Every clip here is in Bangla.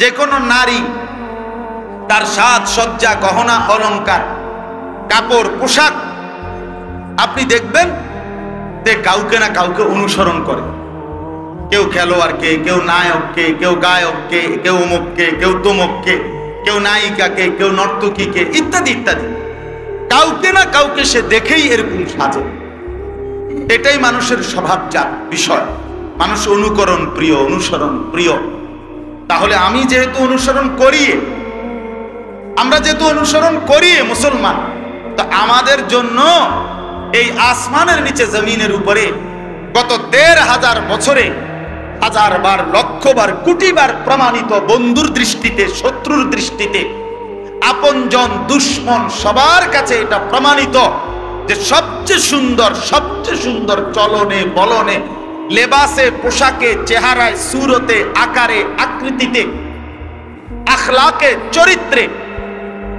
যে কোনো নারী তার সাজ সজ্জা গহনা অলংকার কাপড় পোশাক আপনি দেখবেন যে কাউকে না কাউকে অনুসরণ করে। কেউ খেলোয়াড়কে, কেউ নায়ককে, কেউ গায়ককে, কেউ অমুককে, কেউ তমুককে, কেউ নায়িকাকে, কেউ নর্তকীকে, ইত্যাদি ইত্যাদি। কাউকে না কাউকে সে দেখেই এরকম সাজে। এটাই মানুষের স্বভাবজাত বিষয়। মানুষ অনুকরণ প্রিয়, অনুসরণ প্রিয়। তাহলে আমি যেহেতু অনুসরণ করি, আমরা যেহেতু অনুসরণ করি মুসলমান, তো আমাদের জন্য এই আসমানের নিচে জমিনের উপরে গত ১৫০০ বছরে হাজারবার, লক্ষবার, কোটিবার প্রমাণিত, বন্ধুর দৃষ্টিতে, শত্রুর দৃষ্টিতে, আপনজন দুশ্মন সবার কাছে এটা প্রমাণিত যে সবচেয়ে সুন্দর চলনে বলনে, লেবাসে, পোশাকে, চেহারায়, সুরতে, আকারে, আকৃতিতে, আখলাকে, চরিত্রে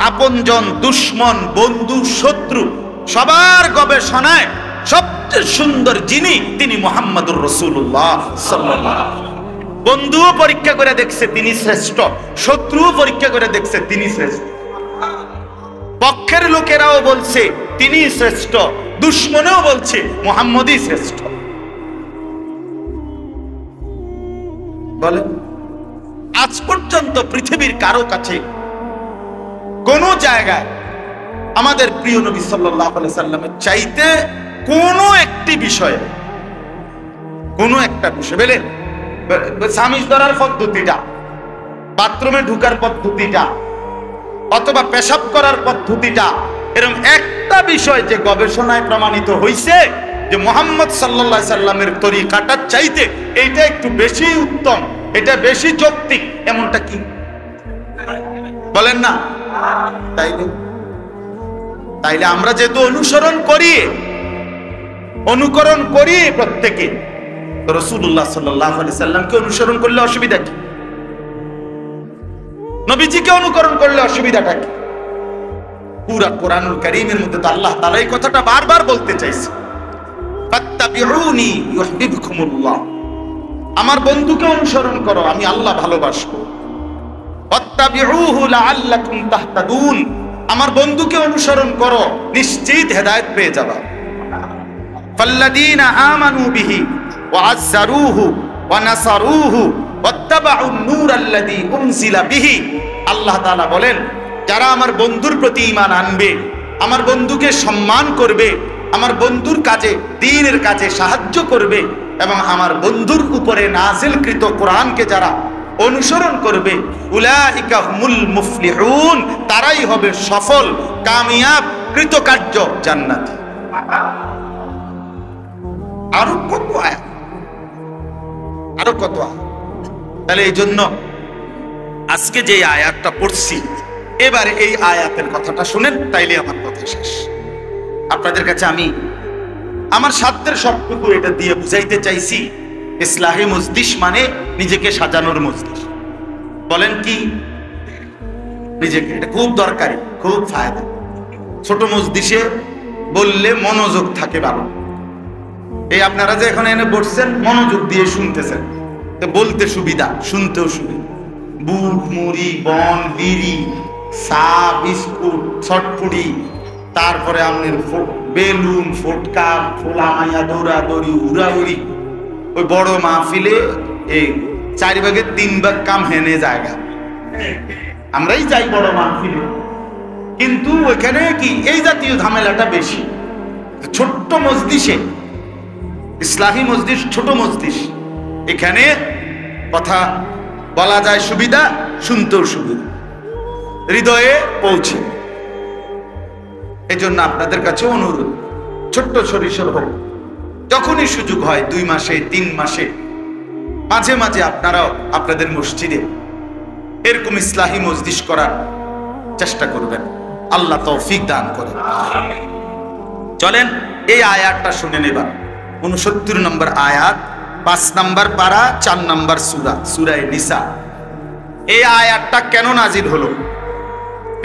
আপনজন দুশ্মন বন্ধু শত্রু সবার গবেষণায় সবচেয়ে সুন্দর যিনি, তিনি মুহাম্মদুর রাসূলুল্লাহ সাল্লাল্লাহু আলাইহি ওয়াসাল্লাম। বন্ধুও পরীক্ষা করে দেখছে তিনি শ্রেষ্ঠ, শত্রুও পরীক্ষা করে দেখছে তিনি শ্রেষ্ঠ। পক্ষের লোকেরাও বলছে তিনি শ্রেষ্ঠ, দুশ্মনেও বলছে মুহাম্মদই শ্রেষ্ঠ। বলেন, আজ পর্যন্ত পৃথিবীর কারো কাছে কোন জায়গায় আমাদের প্রিয় নবী সাল্লাল্লাহু আলাইহি সাল্লামের চাইতে কোনো একটি বিষয়ে, কোনো একটা বিষয় বলে স্বামীর ধরার পদ্ধতিটা, বাথরুমে ঢুকার পদ্ধতিটা, অথবা পেশাব করার পদ্ধতিটা, এরকম একটা বিষয় যে গবেষণায় প্রমাণিত হয়েছে যে মুহাম্মদ সাল্লাল্লাহু আলাইহি সাল্লামের তরিকাটার চাইতে এইটা একটু বেশি উত্তম, এটা বেশি যৌক্তিক, এমনটা কি বলেন না? তাইলে আমরা যেহেতু অনুকরণ করি প্রত্যেকে, তো রাসূলুল্লাহ সাল্লাল্লাহু আলাইহি সাল্লামকে অনুসরণ করলে অসুবিধা কি? নবীজিকে অনুকরণ করলে অসুবিধাটা কি? পুরা কোরআনুল কারীমের মধ্যে তো আল্লাহ তাআলা এই কথাটা বারবার বলতে চাইছে, ফাত্তাবিউনি ইউহিব্বুকুমুল্লাহ, আমার বন্ধুকে অনুসরণ করো, আমি আল্লাহ ভালোবাসবো। ওয়াত্তাবিউহু লাআল্লাকুম তাহতাদুন, আমার বন্ধুকে অনুসরণ করো, নিশ্চিত হেদায়েত পেয়ে যাবা। ফাল্লাযীনা আমানু বিহি ওয়া আযযারুহু ওয়া নাসারুহু ওয়াত্তাবাউন নূরাল্লাযী উনজিলা বিহি, আল্লাহ তাআলা বলেন, যারা আমার বন্ধুর প্রতি ঈমান আনবে, আমার বন্ধুকে সম্মান করবে, আমার বন্ধুর কাজে, দ্বীনের কাজে সাহায্য করবে, এবং আমার বন্ধুর উপরে নাজিলকৃত কোরআনকে যারা অনুসরণ করবে, উলাইকা হুমুল মুফলিহুন, তারাই হবে সফল, কামিয়াব, কৃতকার্য, জান্নাতি। আরো কত আয়াত, আরো কত আয়াত। তাহলে এই জন্য আজকে যে আয়াতটা পড়ছি, এবারে এই আয়াতের কথাটা শুনেন, তাইলে আমার কথা শেষ। আপনাদের কাছে আমি আমার সাধ্যের সবটুকু এটা দিয়ে বুঝাইতে চাইছি, ইসলাহি মজলিস মানে নিজেকে সাজানোর মজলিস। বলেন কি? নিজেকে, এটা খুব দরকারি, খুব ফায়দা। ছোট মজলিসে বললে মনোযোগ থাকে ভালো। এই আপনারা যে এখন এনে বসছেন, মনোযোগ দিয়ে শুনতেছেন, বলতে সুবিধা, শুনতেও সুবিধা। বুট, মুড়ি, বন, বিড়ি, চা, বিস্কুট, ছটফুড়ি, তারপরে আপনার বেলুন, ফটকা, ফোলামাইয়া, দৌড়াদৌড়ি, উড়াউড়ি, ওই বড় মাহফিলে এই 4 ভাগের 3 ভাগ কাম হেনে জায়গা। আমরাই যাই বড় মাহফিলে, কিন্তু ওইখানে কি এই জাতীয় ঝামেলাটা বেশি। ছোট্ট মজলিসে, ইসলাহি মজলিস ছোট মজলিস, এখানে কথা বলা যায় সুবিধা, শুনতেও সুবিধা, হৃদয়ে পৌঁছে। এই জন্য আপনাদের কাছে অনুরোধ, ছোট্ট সরিষর হোক, যখনই সুযোগ হয় 2 মাসে 3 মাসে মাঝে মাঝে আপনারাও আপনাদের মসজিদে এরকম ইসলাহি মজলিস করার চেষ্টা করবেন। আল্লাহ তৌফিক দান করেন। চলেন এই আয়াতটা শুনে নেবার। 69 নম্বর আয়াত, 5 নম্বর পারা, 4 নম্বর সূরা, সূরা নিসা। এই আয়াতটা কেন নাজিল হলো,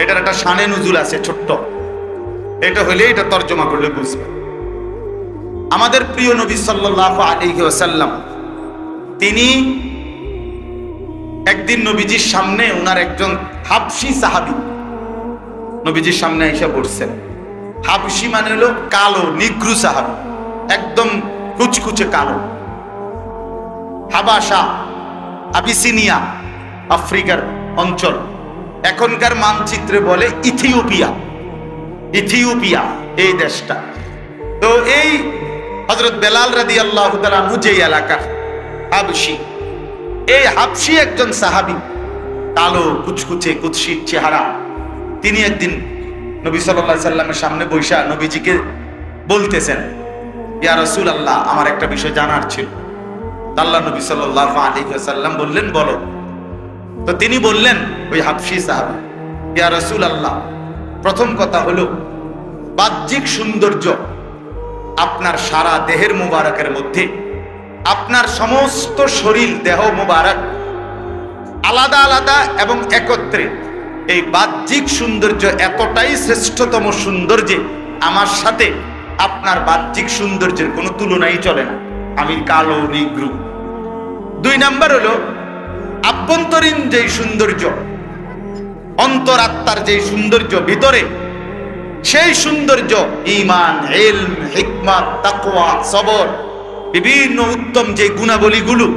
এটার একটা শানে নুজুল আছে ছোট্ট, এটা হলে এটা তর্জমা করলে বুঝবেন। আমাদের প্রিয় নবী সাল্লাল্লাহু আলাইহি ওয়াসাল্লাম তিনি একদিন নবীজির সামনে ওনার একজন হাবশি সাহাবী নবীজির সামনে এসে বসছেন। হাবশি মানে হলো কালো, নিগ্রু সাহাবী, একদম কুচকুচে কালো। হাবাসা, আবিসিনিয়া, আফ্রিকার অঞ্চল, এখনকার মানচিত্রে বলে ইথিওপিয়া। ইথিওপিয়া এই দেশটা। তো এই হযরত বেলাল রাদিয়াল্লাহু তাআলা আনহু যে এলাকার হাবশি, এই হাবশি একজন সাহাবী, কালো কুচকুচে কুৎসিত চেহারা। তিনি একদিন নবী সাল্লাল্লাহু আলাইহি সাল্লামের সামনে বসা নবীজিকে বলতেছেন, ইয়া রাসূলুল্লাহ, আমার একটা বিষয় জানার ছিল। আল্লাহ নবী সাল্লাল্লাহু আলাইহি ওয়াসাল্লাম বললেন, বলো। তো তিনি বললেন, ওই হাবশি সাহাবী, ইয়া রাসূলুল্লাহ, প্রথম কথা হলো বাহ্যিক সৌন্দর্য আপনার সারা দেহের মুবারকের মধ্যে, আপনার সমস্ত শরীর দেহ মুবারক আলাদা আলাদা এবং একত্রে, এই বাহ্যিক সৌন্দর্য এতটাই শ্রেষ্ঠতম সৌন্দর্যে আমার সাথে আপনার বাহ্যিক সৌন্দর্যের কোনো তুলনাই চলে না। আমি কালো, নিগ্রু। 2 নাম্বার হলো আভ্যন্তরীণ যে সৌন্দর্য, অন্তরাত্মার যে সৌন্দর্য ভিতরে, সেই সৌন্দর্য ঈমান, ইলম, হিকমত, তাকওয়া, সবর, বিভিন্ন উত্তম যে গুণাবলীগুলো,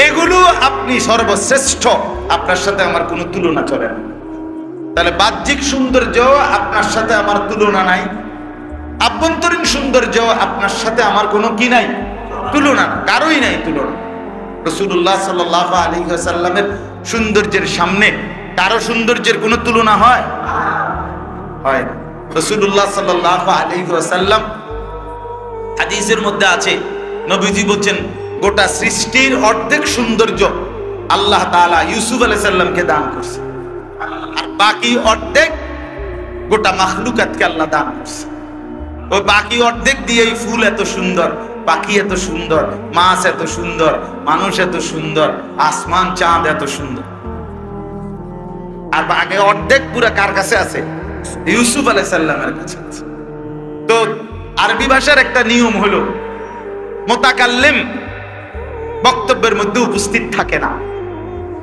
এগুলো আপনি সর্বশ্রেষ্ঠ, আপনার সাথে আমার কোনো তুলনা চলে না। তাহলে বাহ্যিক সৌন্দর্য আপনার সাথে আমার তুলনা নাই, আভ্যন্তরীণ সৌন্দর্য আপনার সাথে আমার কোনো কি নাই, তুলনা, কারোই নাই তুলনা। রাসূলুল্লাহ সাল্লাল্লাহু আলাইহি ওয়াসাল্লামের সৌন্দর্যের সামনে কারো সৌন্দর্যের কোনো তুলনা হয়? হয় না। রাসূলুল্লাহ সাল্লাল্লাহু আলাইহি ওয়াসাল্লাম হাদিসের মধ্যে আছে, নবীজি বলেন, গোটা সৃষ্টির অর্ধেক সৌন্দর্য আল্লাহ তাআলা ইউসুফ আলাইহিস সালামকে দান করছে, আর বাকি অর্ধেক গোটা মাখলুকাতকে আল্লাহ দান করছে। ওই বাকি অর্ধেক দিয়েই ফুল এত সুন্দর, পাখি এত সুন্দর, মাছ এত সুন্দর, মানুষ এত সুন্দর, আসমান চাঁদ এত সুন্দর। আর বাকি অর্ধেক পুরা কার কাছে আছে? ইউসুফ আলাইহিস সালামের কাছে আছে। তো আরবি ভাষার একটা নিয়ম হলো, মুতাকাল্লিম বক্তব্যের মধ্যে উপস্থিত থাকে না।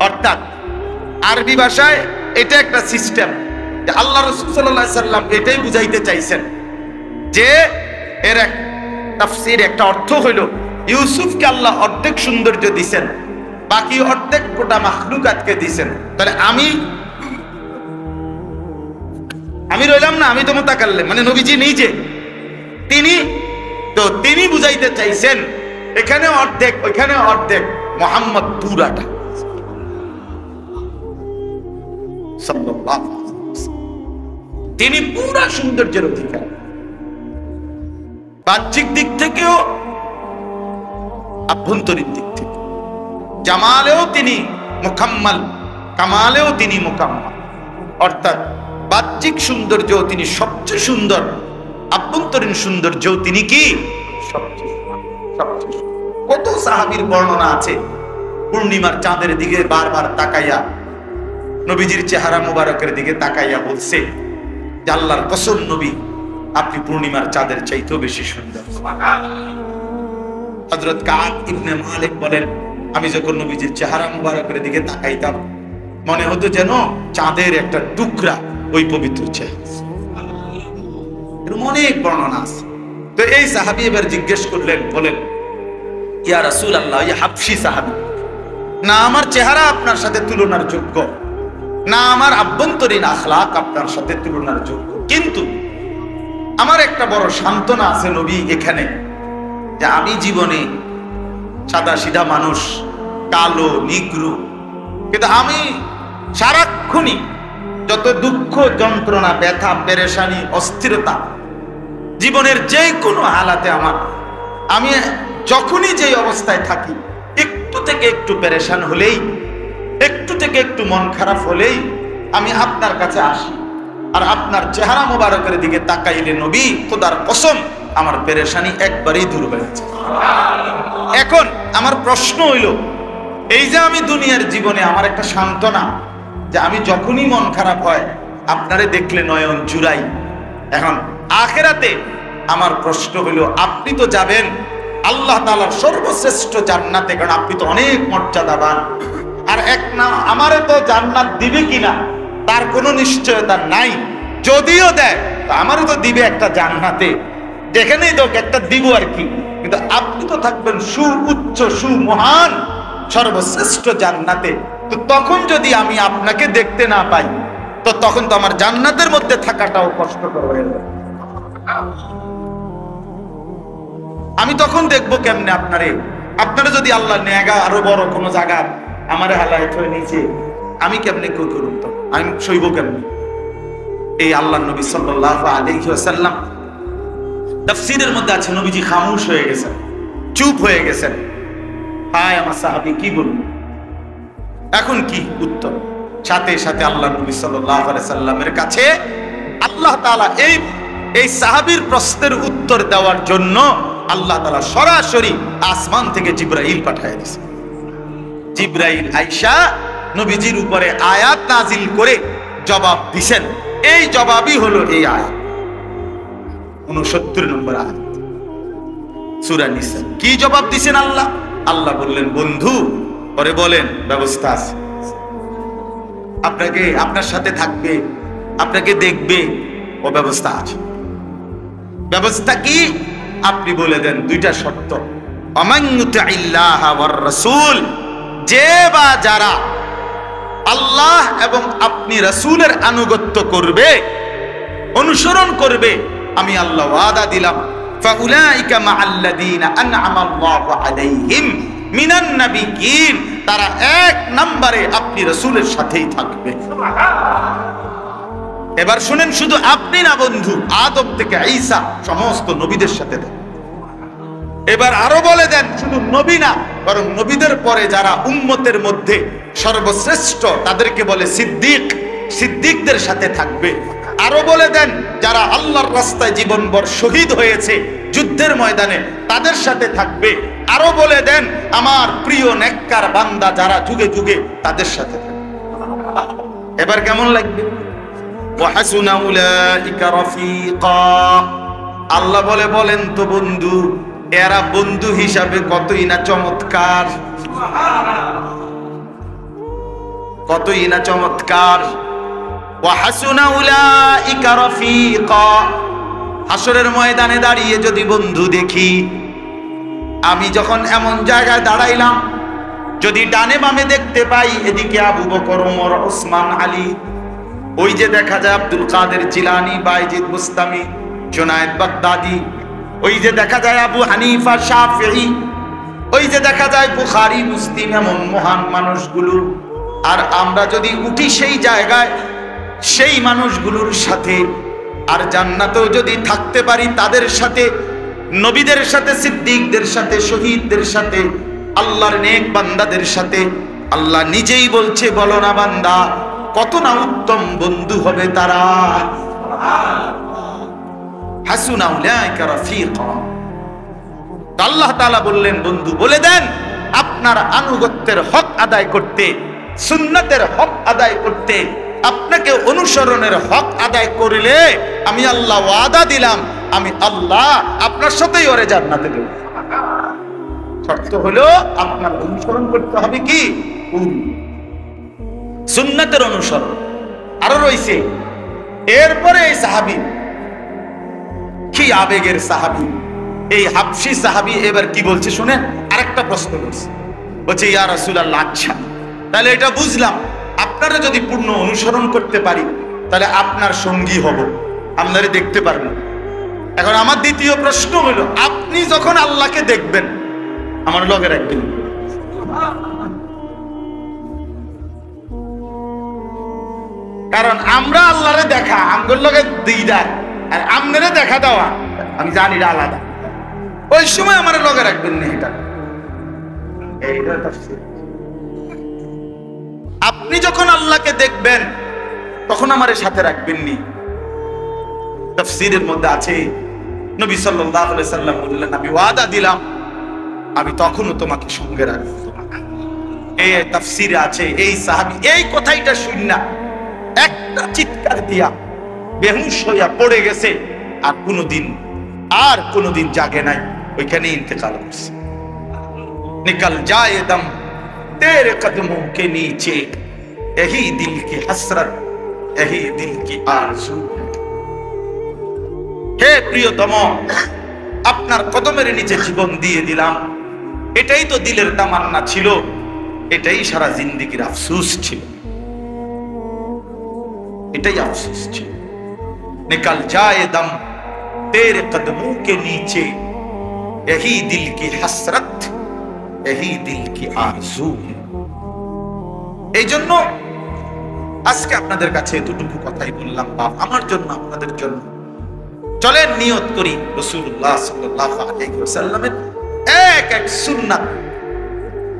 অর্থাৎ আরবি ভাষায় এটা একটা সিস্টেম যে আল্লাহ রাসূল সাল্লাল্লাহু আলাইহি সাল্লাম এটাই বুঝাইতে চাইছেন যে এর এক তাফসীর, একটা অর্থ হইল ইউসুফকে আল্লাহ অর্ধেক সৌন্দর্য দিবেন, বাকি অর্ধেক গোটা মাখলুকাতকে দিবেন। তাহলে আমি রইলাম না, আমি তো মুতাকাল্লিম, মানে নবীজি নিজে, তিনি বুঝাইতে চাইছেন এখানে অর্ধেক, ওইখানে অর্ধেক, মুহাম্মদ পুরাটা। তিনি পুরা সৌন্দর্যের অধিকার, বাহ্যিক দিক থেকেও আভ্যন্তরীণ দিক থেকে, জামালেও তিনি মুকাম্মাল, কামালেও তিনি মুকাম্মাল। অর্থাৎ বাহ্যিক সৌন্দর্যও তিনি সবচেয়ে সুন্দর, আভ্যন্তরীণ সৌন্দর্যও তিনি কি সবচেয়ে। কত সাহাবীর বর্ণনা আছে, পূর্ণিমার চাঁদের দিকে বারবার তাকাইয়া, নবীজির চেহারা মুবারকের দিকে তাকাইয়া বলছে যে আল্লাহর কসম নবী, আপনি পূর্ণিমার চাঁদের চাইতেও বেশি সুন্দর। হযরত কাব ইবনে মালিক বলেন, আমি যখন নবীজির চেহারা মুবারকের দিকে তাকাইতাম, মনে হতো যেন চাঁদের একটা টুকরা ওই পবিত্র চেহারা। এরকম অনেক বর্ণনা আছে। তো এই সাহাবী এবার জিজ্ঞেস করলেন, বলেন, ইয়া রাসূলুল্লাহ, ইয়া হাবশী সাহাবী, না আমার চেহারা আপনার সাথে তুলনার যোগ্য, না আমার আভ্যন্তরীণ আখলাক আপনার সাথে তুলনার যোগ্য, কিন্তু আমার একটা বড় সান্ত্বনা আছে নবী এখানে, যে আমি জীবনে সাদা সিধা মানুষ, কালো, নিগ্রু, কিন্তু আমি সারাক্ষণই যত দুঃখ, যন্ত্রণা, ব্যথা, পেরেশানি, অস্থিরতা, জীবনের যে কোনো হালাতে আমি যখনই যে অবস্থায় থাকি, একটু থেকে একটু পেরেশান হলেই, একটু থেকে একটু মন খারাপ হলেই আমি আপনার কাছে আসি, আর আপনার চেহারা মুবারকের দিকে তাকাইলে নবী, খোদার কসম, আমার পেরেশানি একবারেই দূর হয়ে যায়। এখন আমার প্রশ্ন হইল, এই যে আমি দুনিয়ার জীবনে আমার একটা সান্ত্বনা, যে আমি যখনই মন খারাপ হয় আপনারে দেখলে নয়ন জুড়াই। এখন আখিরাতে আমার প্রশ্ন হইল, আপনি তো যাবেন আল্লাহ তাআলার সর্বশ্রেষ্ঠ জান্নাতে, কারণ আপনি তো অনেক মর্যাদাবান, আর এক নাম আমারে তো জান্নাত দিবে কিনা তার কোনো নিশ্চয়তা নাই, যদিও দেয় তো আমারও তো দিবে একটা জান্নাতে, যেখানেই দোক একটা দিব আর কি, কিন্তু আপনি তো থাকবেন সুউচ্চ সুমহান সর্বশ্রেষ্ঠ জান্নাতে। তো তখন যদি আমি আপনাকে দেখতে না পাই তো তখন তো আমার জান্নাতের মধ্যে থাকাটাও কষ্টকর হয়ে যাবে। আমি তখন দেখবো কেমনে আপনারা যদি আল্লাহ নেগা আরো বড় কোনো জায়গা আমার হালায় হয়ে নিয়েছে, আমি কেমনে কই করুন, তো আমি সইব কেমনে? এই আল্লাহ নবী সাল্লাল্লাহু আলাইহি ওয়াসাল্লাম তাফসীরের মধ্যে আছে নবীজি খামোশ হয়ে গেছেন, চুপ হয়ে গেছেন। হায় আমার সাহাবী কি বলবো, এখন কি উত্তর? সাথে সাথে আল্লাহ নবী সাল্লাল্লাহু আলাইহি সাল্লামের কাছে আল্লাহ তাআলা এই সাহাবীর প্রশ্নের উত্তর দেওয়ার জন্য আল্লাহ তাআলা সরাসরি আসমান থেকে জিবরাইল পাঠিয়ে দিয়েছেন। জিবরাইল আয়েশা নবীজির উপরে আয়াত নাজিল করে জবাব দিবেন। এই জবাবই হলো এই আয়াত 69 নম্বর আয়াত সূরা নিসা। কি জবাব দিবেন আল্লাহ? আল্লাহ বললেন, বন্ধু পরে বলেন ব্যবস্থা আছে, আপনার সাথে থাকবে, আপনাকে দেখবে, ও ব্যবস্থা আছে। ব্যবস্থা কি? আপনি বলে দেন দুইটা শর্ত। আমান ইউতিল্লাহ ওয়ার রাসূল, যে বা যারা আল্লাহ এবং আপনি রাসূলের আনুগত্য করবে, অনুসরণ করবে, আমি আল্লাহ ওয়াদা দিলাম ফাউলাইকা মাআল্লাযীনা আনআমা আল্লাহু আলাইহিম মিনান নাবিয়্যিন, তারা এক নম্বরে আপনি রাসূলের সাথেই থাকবে। এবার শুনেন, শুধু আপনি না বন্ধু, আদম থেকে ঈসা সমস্ত নবীদের সাথে থাকবে। এবার আরো বলে দেন, শুধু নবী না, বরং নবীদের পরে যারা উম্মতের মধ্যে সর্বশ্রেষ্ঠ তাদেরকে বলে সিদ্দিক, সিদ্দিকদের সাথে থাকবে। আরো বলে দেন, যারা আল্লাহর রাস্তায় জীবনভর শহীদ হয়েছে যুদ্ধের ময়দানে, তাদের সাথে থাকবে। আরো বলে দেন, আমার প্রিয় নেককার বান্দা যারা যুগে যুগে, তাদের সাথে থাকবে। এবার কেমন লাগবে? ওয়া হাসুনা উলাইকা রাফিকা, আল্লাহ বলেন তো বন্ধু, এরা বন্ধু হিসাবে কতই না চমৎকার, কতই না চমৎকার। ওয়া হাসুনা উলাইকা রাফিকা, হাসরের ময়দানে দাঁড়িয়ে যদি বন্ধু দেখি, আমি যখন এমন জায়গায় দাঁড়াইলাম, যদি ডানে বামে দেখতে পাই, এদিকে আবু বকর, ওমর, ওসমান, আলী, ওই যে দেখা যায় আব্দুল কাদের জিলানী, বাইজিদ বুস্তামি, জুনায়েদ বাগদাদি, ওই যে দেখা যায় আবু হানিফা, শাফিঈ, ওই যে দেখা যায় বুখারী, মুসলিম, এমন মহান মানুষগুলো। আর আমরা যদি উঠি সেই জায়গায়, সেই মানুষগুলোর সাথে, আর জান্নাতেও যদি থাকতে পারি তাদের সাথে, নবীদের সাথে, সিদ্দিকদের সাথে, শহীদদের সাথে, আল্লাহর নেক বান্দাদের সাথে। আল্লাহ নিজেই বলছে, বলো না বান্দা, কত না উত্তম বন্ধু হবে তারা। হাসুনা উলাইকা রাফিকা, আল্লাহ তাআলা বললেন, বন্ধু বলে দেন, আপনার আনুগত্যের হক আদায় করতে, সুন্নাতের হক আদায় করতে, আপনাকে অনুসরণের হক আদায় করলে আমি আল্লাহ ওয়াদা দিলাম, আমি আল্লাহ আপনার সাথেই ওরে জান্নাতে দেব। শর্ত হলো আপনার অনুসরণ করতে হবে কি? সুন্নাতের অনুসরণ। আরো রয়েছে, এরপরে এই সাহাবী, কি আবেগের সাহাবী, এই হাবশী সাহাবী এবার কি বলছে শুনেন। আরেকটা প্রশ্ন করছে, বলছে, ইয়া রাসূলুল্লাহ, আচ্ছা তাহলে এটা বুঝলাম, আপনারা যদি পূর্ণ অনুসরণ করতে পারি তাহলে আপনার সঙ্গী হব, আপনারা দেখতে পারবেন। এখন আমার দ্বিতীয় প্রশ্ন হলো, আপনি যখন আল্লাহকে দেখবেন আমার লগে রাখবেন? কারণ আমরা আল্লাহরে দেখা আমগর লগে দিদার, আর আপনারে দেখা দেওয়া আমি জানি এটা আলাদা। ওই সময় আমার লগে রাখবেন না, এটা এইটা তাফসীর। আপনি যখন আল্লাহকে দেখবেন তখন আমারে সাথে রাখবেন নি। তাফসীরের মধ্যে আছে, নবী সাল্লাল্লাহু আলাইহি সাল্লাম বললেন, আমি ওয়াদা দিলাম আমি তখনও তোমাকে সঙ্গে রাখব। এই তাফসীরে আছে, এই সাহাবী এই কথাইটা শুননা একটা চিৎকার দিয়া বেহুশ হইয়া পড়ে গেছে, আর কোনদিন জাগে নাই, ওইখানে ইন্তেকাল করছে। নিকাল যায় দম तेरे कदमों के नीचे यही दिल की हसरत यही दिल की आरज़ू। হে প্রিয়তম, আপনার কদমের নিচে জীবন দিয়ে দিলাম, এটাই তো দিলের তামান্না ছিল, এটাই সারা জিন্দেগির আফসোস ছিল, এটাই আফসোস ছিল। निकल जाए दम तेरे कदमों के नीचे यही दिल की हसरत यही दिल की आरज़ू। এই জন্য আজকে আপনাদের কাছে এতটুকু কথাই বললাম, বাপ আমার জন্য আপনাদের জন্য। চলেন নিয়ত করি রাসূলুল্লাহ সাল্লাল্লাহু আলাইহি ওয়াসাল্লামের এক এক সুন্নাত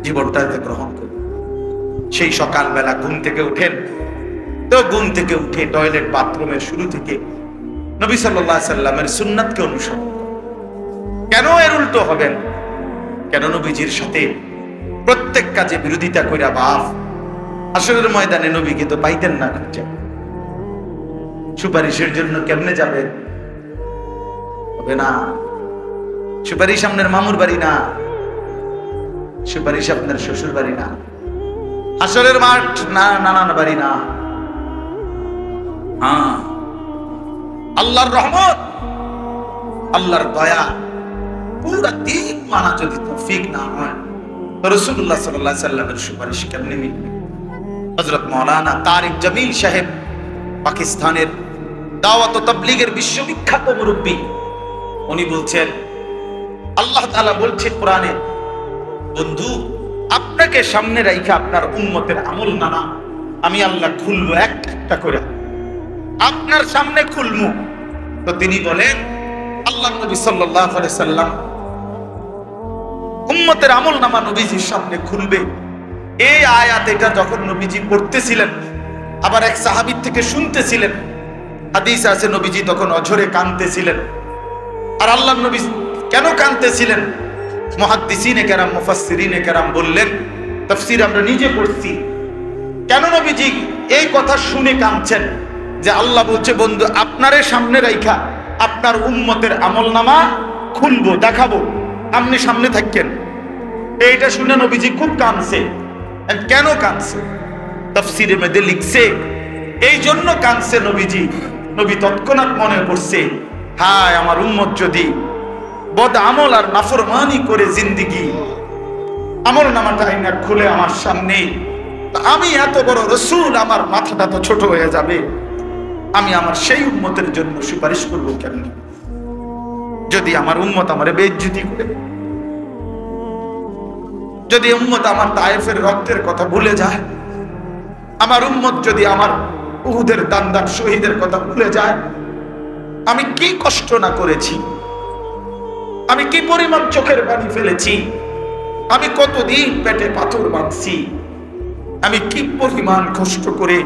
জীবনটাতে গ্রহণ করি। সেই সকালবেলা ঘুম থেকে উঠেন, তো ঘুম থেকে উঠে টয়লেট বাথরুমের শুরু থেকে নবী সাল্লাল্লাহু আলাইহি সাল্লামের সুন্নাতকে অনুসরণ করেন। কেন এর উল্টো হবেন? কেন নবীজির সাথে প্রত্যেক কাজে বিরোধিতা কইরা বাপ হাসরের ময়দানে নবীকে তো পাইতেন না, খুঁজে সুপারিশের জন্য কেমনে যাবেন? হবে না। সুপারিশ আপনার মামুর বাড়ি না, সুপারিশ আপনার শ্বশুর বাড়ি না, হাসরের মাঠ না, নানান বাড়ি না। হ্যাঁ, আল্লাহর রহমত, আল্লাহর দয়া, পুরা দিন মানা যদি তৌফিক না হয়, রাসূলুল্লাহ সাল্লাল্লাহু আলাইহি সাল্লামের সুপারিশ কেমনে মিলবে? হযরত মাওলানা তারিক জামিল সাহেব, পাকিস্তানের দাওয়াত ও তাবলীগের বিশ্ববিখ্যাত মুরব্বী, উনি বলছেন, আল্লাহ তাআলা বলছে কোরআনে, বন্ধু আপনাকে সামনে রাখা আপনার উম্মতের আমলনামা আমি আল্লাহ খুলবো একটা করে, আপনার সামনে খুলবো। তো তিনি বলেন, আল্লাহ নবী সাল্লাল্লাহু আলাইহি সাল্লাম উম্মতের আমলনামা নবীজির সামনে খুলবে। এই আয়াত এটা যখন নবীজি পড়তেছিলেন, আবার এক সাহাবীর থেকে শুনতেছিলেন, হাদিস আছে নবীজি তখন অঝরে কাঁদতেছিলেন। আর আল্লাহর নবী কেন কাঁদতেছিলেন? মুহাদ্দিসিনে কেরাম, মুফাসসিরিনে কেরাম বললেন, তাফসীর আমরা নিজে পড়ছি, কেন নবীজি এই কথা শুনে কাঁদছেন? যে আল্লাহ বলছে, বন্ধু আপনারে সামনে রাইখা আপনার উম্মতের আমলনামা খুলবো, দেখাবো, আপনি সামনে থাকেন। এইটা শুনে নবীজি খুব কাঁদছে। কেন কাঁদছে? তাফসীরের মধ্যে লিখছে, এই জন্য কাঁদছে নবীজি, নবী তৎক্ষণাৎ মনে পড়ছে, হায় আমার উম্মত যদি বদ আমল আর নাফরমানি করে জিন্দেগি আমল নামাটা আইনা খুলে আমার সামনে, আমি এত বড় রাসূল, আমার মাথাটা তো ছোট হয়ে যাবে, আমি আমার সেই উম্মতের জন্য সুপারিশ করবো কেমনি যদি আমার উম্মত আমারে বেইজ্জতি করে, যদি উম্মত আমার তায়েফের রক্তের কথা ভুলে যায়, আমার উম্মত যদি আমার উহুদের দান্দার শহীদের কথা ভুলে যায়, আমি কি কষ্ট না করেছি, আমি কি পরিমাণ চোখের পানি ফেলেছি, আমি কতদিন পেটে পাথর বাঁধছি, আমি কি পরিমাণ কষ্ট করে,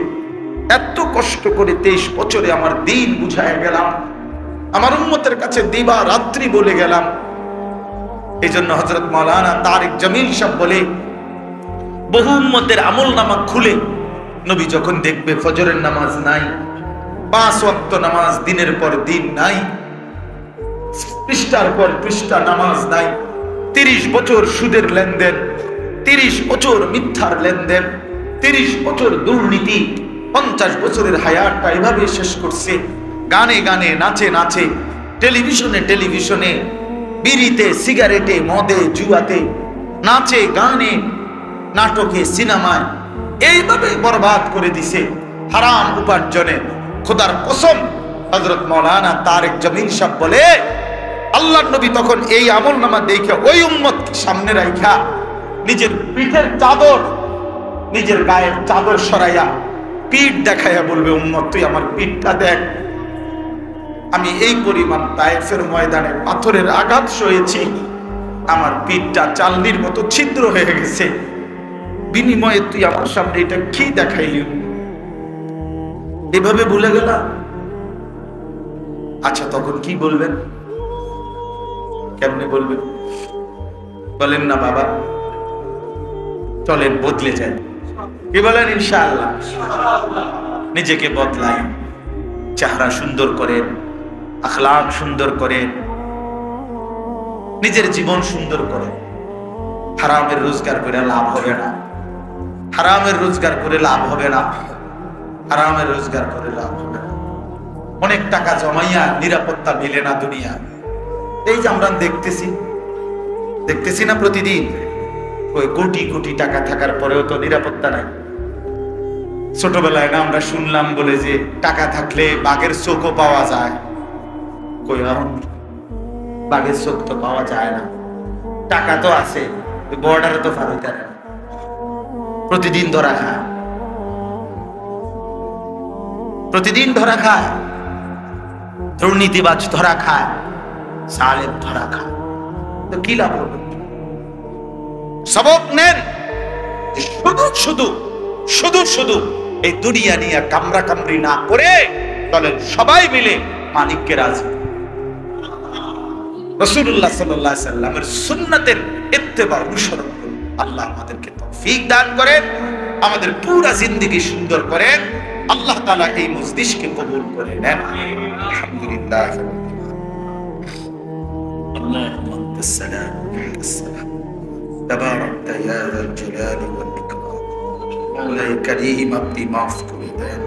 এত কষ্ট করে 23 বছরে আমার দিন বুঝায় গেলাম, আমার উম্মতের কাছে দিবা রাত্রি বলে গেলাম। এই জন্য হযরত মাওলানা তারিক জামিল সাহেব বলে, বহু উম্মতের আমলনামা খুলে নবী যখন দেখবে ফজরের নামাজ নাই, 5 ওয়াক্ত নামাজ দিনের পর দিন নাই, পৃষ্ঠার পর পৃষ্ঠা নামাজ নাই, 30 বছর সুদের লেনদেন, 30 বছর মিথ্যার লেনদেন, 30 বছর দুর্নীতি, 50 বছরের হায়াতটা এভাবে শেষ করছে, গানে গানে, নাচে নাচে, টেলিভিশনে টেলিভিশনে, বিড়িতে, সিগারেটে, মদে, জুয়াতে, নাচে গানে, নাটকে, সিনেমায়, এইভাবে বরবাদ করে দিছে হারাম উপার্জনে। খোদার কসম, হযরত মাওলানা তারিক জামিল সাহেব বলে, আল্লাহর নবী তখন এই আমলনামা দেখে ওই উম্মতকে সামনে রাখা নিজের পিঠের চাদর, নিজের গায়ের চাদর সরাইয়া পিঠ দেখাইয়া বলবে, উম্মত তুই আমার পিঠটা দেখ, আমি এই পরিমাণ তায়েফের ময়দানে পাথরের আঘাত সয়েছি, আমার পিঠটা চালনির মতো ছিদ্র হয়ে গেছে, বিনিময়ে তুই আমার সামনে এটা কি দেখাইলি? এভাবে ভুলে গেলা? আচ্ছা তখন কি বলবেন? কেমনে বলবেন? বলেন না বাবা, চলেন বদলে যায়। কি বলেন? ইনশাআল্লাহ নিজেকে বদলাই, চেহারা সুন্দর করেন, আখলাক সুন্দর করেন, নিজের জীবন সুন্দর করেন। হারামের রোজগার করে লাভ হবে না, হারামের রোজগার করে লাভ হবে না, হারামের রোজগার করে লাভ হবে না। অনেক টাকা জমাইয়া নিরাপত্তা মিলে না দুনিয়া। এই যে আমরা দেখতেছি না প্রতিদিন, ওই কোটি কোটি টাকা থাকার পরেও তো নিরাপত্তা নাই। ছোটবেলায় না আমরা শুনলাম বলে যে টাকা থাকলে বাঘের চোখও পাওয়া যায়। কই বাঘের চোখ তো পাওয়া যায় না, টাকা তো আছে, বর্ডারে তো ফারুইতে না। প্রতিদিন ধরা খায়, প্রতিদিন ধরা খায়, দুর্নীতিবাজ ধরা খায়, সালেম ধরা খায়, তো কি লাভ হবে? সবক নেন, শুধু শুধু শুধু শুধু এই দুনিয়া নিয়ে কামরা কামড়ি না করে চলেন সবাই মিলে মালিককে রাজি। রাসূলুল্লাহ সাল্লাল্লাহু আলাইহি সাল্লামের সুন্নাতের ইত্তেবা অনুসরণ করুন। আল্লাহ আমাদেরকে তৌফিক দান করেন, আমাদের পুরো জিন্দেগি সুন্দর করেন। আল্লাহ তাআলা এই মজলিসকে কবুল করে নেন। আলহামদুলিল্লাহ। আল্লাহুম্মা আনতাস সালাম ওয়া আনতাস সালাম তাবারাকতা ইয়া যাল জালালি ওয়াল ইকরাম। আল্লাহ কারীম আপনি মাফ করে দেন,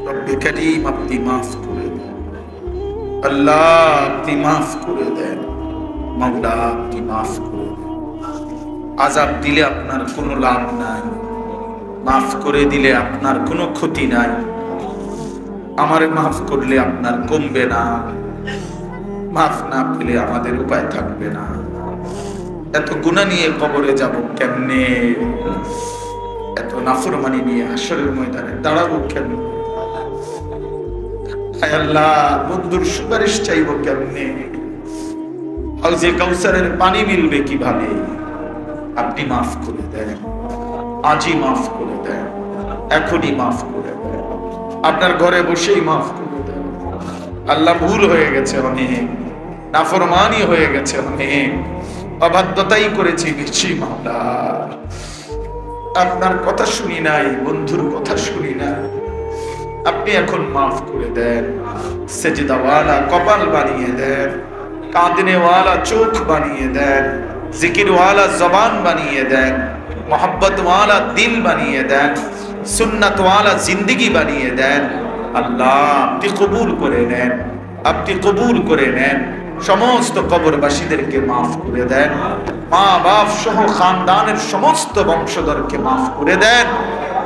রব্বে কারীম আপনি মাফ করে দেন, আল্লাহ আপনি মাফ করে দেন, মাওলা আপনি মাফ করে দেন। আযাব দিলে আপনার কোনো লাভ নাই, মাফ করে দিলে আপনার কোনো ক্ষতি নাই। আমারে মাফ করলে আপনার কমবে না, মাফ না পেলে আমাদের উপায় থাকবে না। এত গুনাহ নিয়ে কবরে যাব কেমনে? এত নাফরমানি নিয়ে হাশরের ময়দানে দাঁড়াবো কেমনে? হায় আল্লাহ, বন্ধুর সুপারিশ চাইবো কেমনে? হাউজে কাউসারের পানি মিলবে কিভাবে? আপনি মাফ করে দেন, আজই মাফ করে দেন, এখনই মাফ করে দেন, আপনার ঘরে বসেই মাফ করে দেন। আল্লাহ ভুল হয়ে গেছে অনেক, নাফরমানি হয়ে গেছে অনেক, অবাধ্যতাই করেছি বেশি। মাওলা আপনার কথা শুনি নাই, বন্ধুর কথা শুনি নাই, আপনি এখন মাফ করে দেন। সেজদাওয়ালা কপাল বানিয়ে দেন, কাঁদনেওয়ালা চোখ বানিয়ে দেন, জিকিরওয়ালা জবান বানিয়ে দেন, মোহাব্বতওয়ালা দিল বানিয়ে দেন, সুন্নাতওয়ালা জিন্দেগি বানিয়ে দেন। আল্লাহ আপনি কবুল করে নেন, আপনি কবুল করে নেন। সমস্ত কবরবাসীদেরকে মাফ করে দেন, মা বাপ সহ খানদানের সমস্ত বংশধরকে মাফ করে দেন।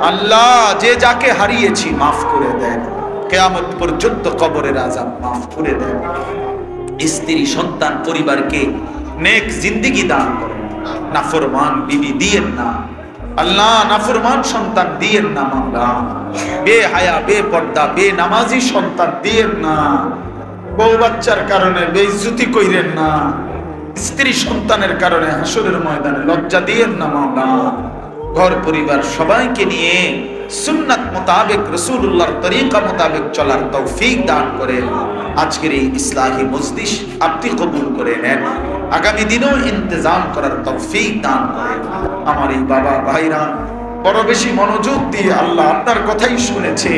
আল্লাহ যে যাকে হারিয়েছি মাফ করে দেন, কিয়ামত পর্যন্ত কবরের আযাব মাফ করে দেন। স্ত্রী সন্তান পরিবারকে নেক জিন্দেগি দান করেন, নাফরমান বিবি দিয়েন না আল্লাহ, নাফরমান সন্তান দিয়েন না মাওলা, বেহায়া বেপর্দা বেনামাজি সন্তান দিয়েন না, বউ বাচ্চার কারণে বেইজ্জতি কইরেন না, স্ত্রী সন্তানের কারণে হাসরের ময়দানে লজ্জা দিয়েন না মাওলা। ঘর পরিবার সবাইকে নিয়ে সুন্নাত মোতাবেক রাসূলুল্লাহর তরিকা মোতাবেক চলার তৌফিক দান করেন। আজকের এই ইসলাহি মজলিস আপনি কবুল করে নেন, আগামী দিনেও ইন্তজাম করার তৌফিক দান করেন। আমার এই বাবা ভাইরা বড় বেশি মনোযোগ দিয়ে আল্লাহ আপনার কথাই শুনেছে।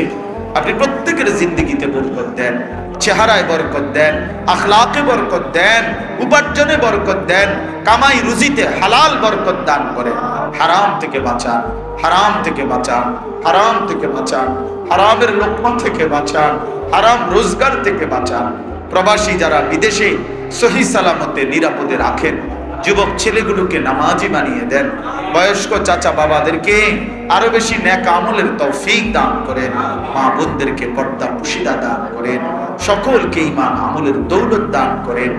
আপনি প্রত্যেকের জিন্দেগিতে বরকত দেন, চেহারায় বরকত দেন, আখলাকে বরকত দেন, উপার্জনে বরকত দেন, কামাই রুজিতে হালাল বরকত দান করেন। হারাম থেকে বাঁচান, হারাম থেকে বাঁচান, হারাম থেকে বাঁচান, হারামের লোকমা থেকে বাঁচান, হারাম রোজগার থেকে বাঁচান। প্রবাসী যারা বিদেশে সহি সালামতে নিরাপদে রাখেন, যুবক ছেলেগুলোকে নামাজি বানিয়ে দেন, বয়স্ক চাচা বাবাদেরকে আরো বেশি নেক আমলের তৌফিক দান করেন, মা বোনদেরকে পর্দা পুশিদা দান করেন, সকলকে ঈমান আমলের দৌলত দান করেন।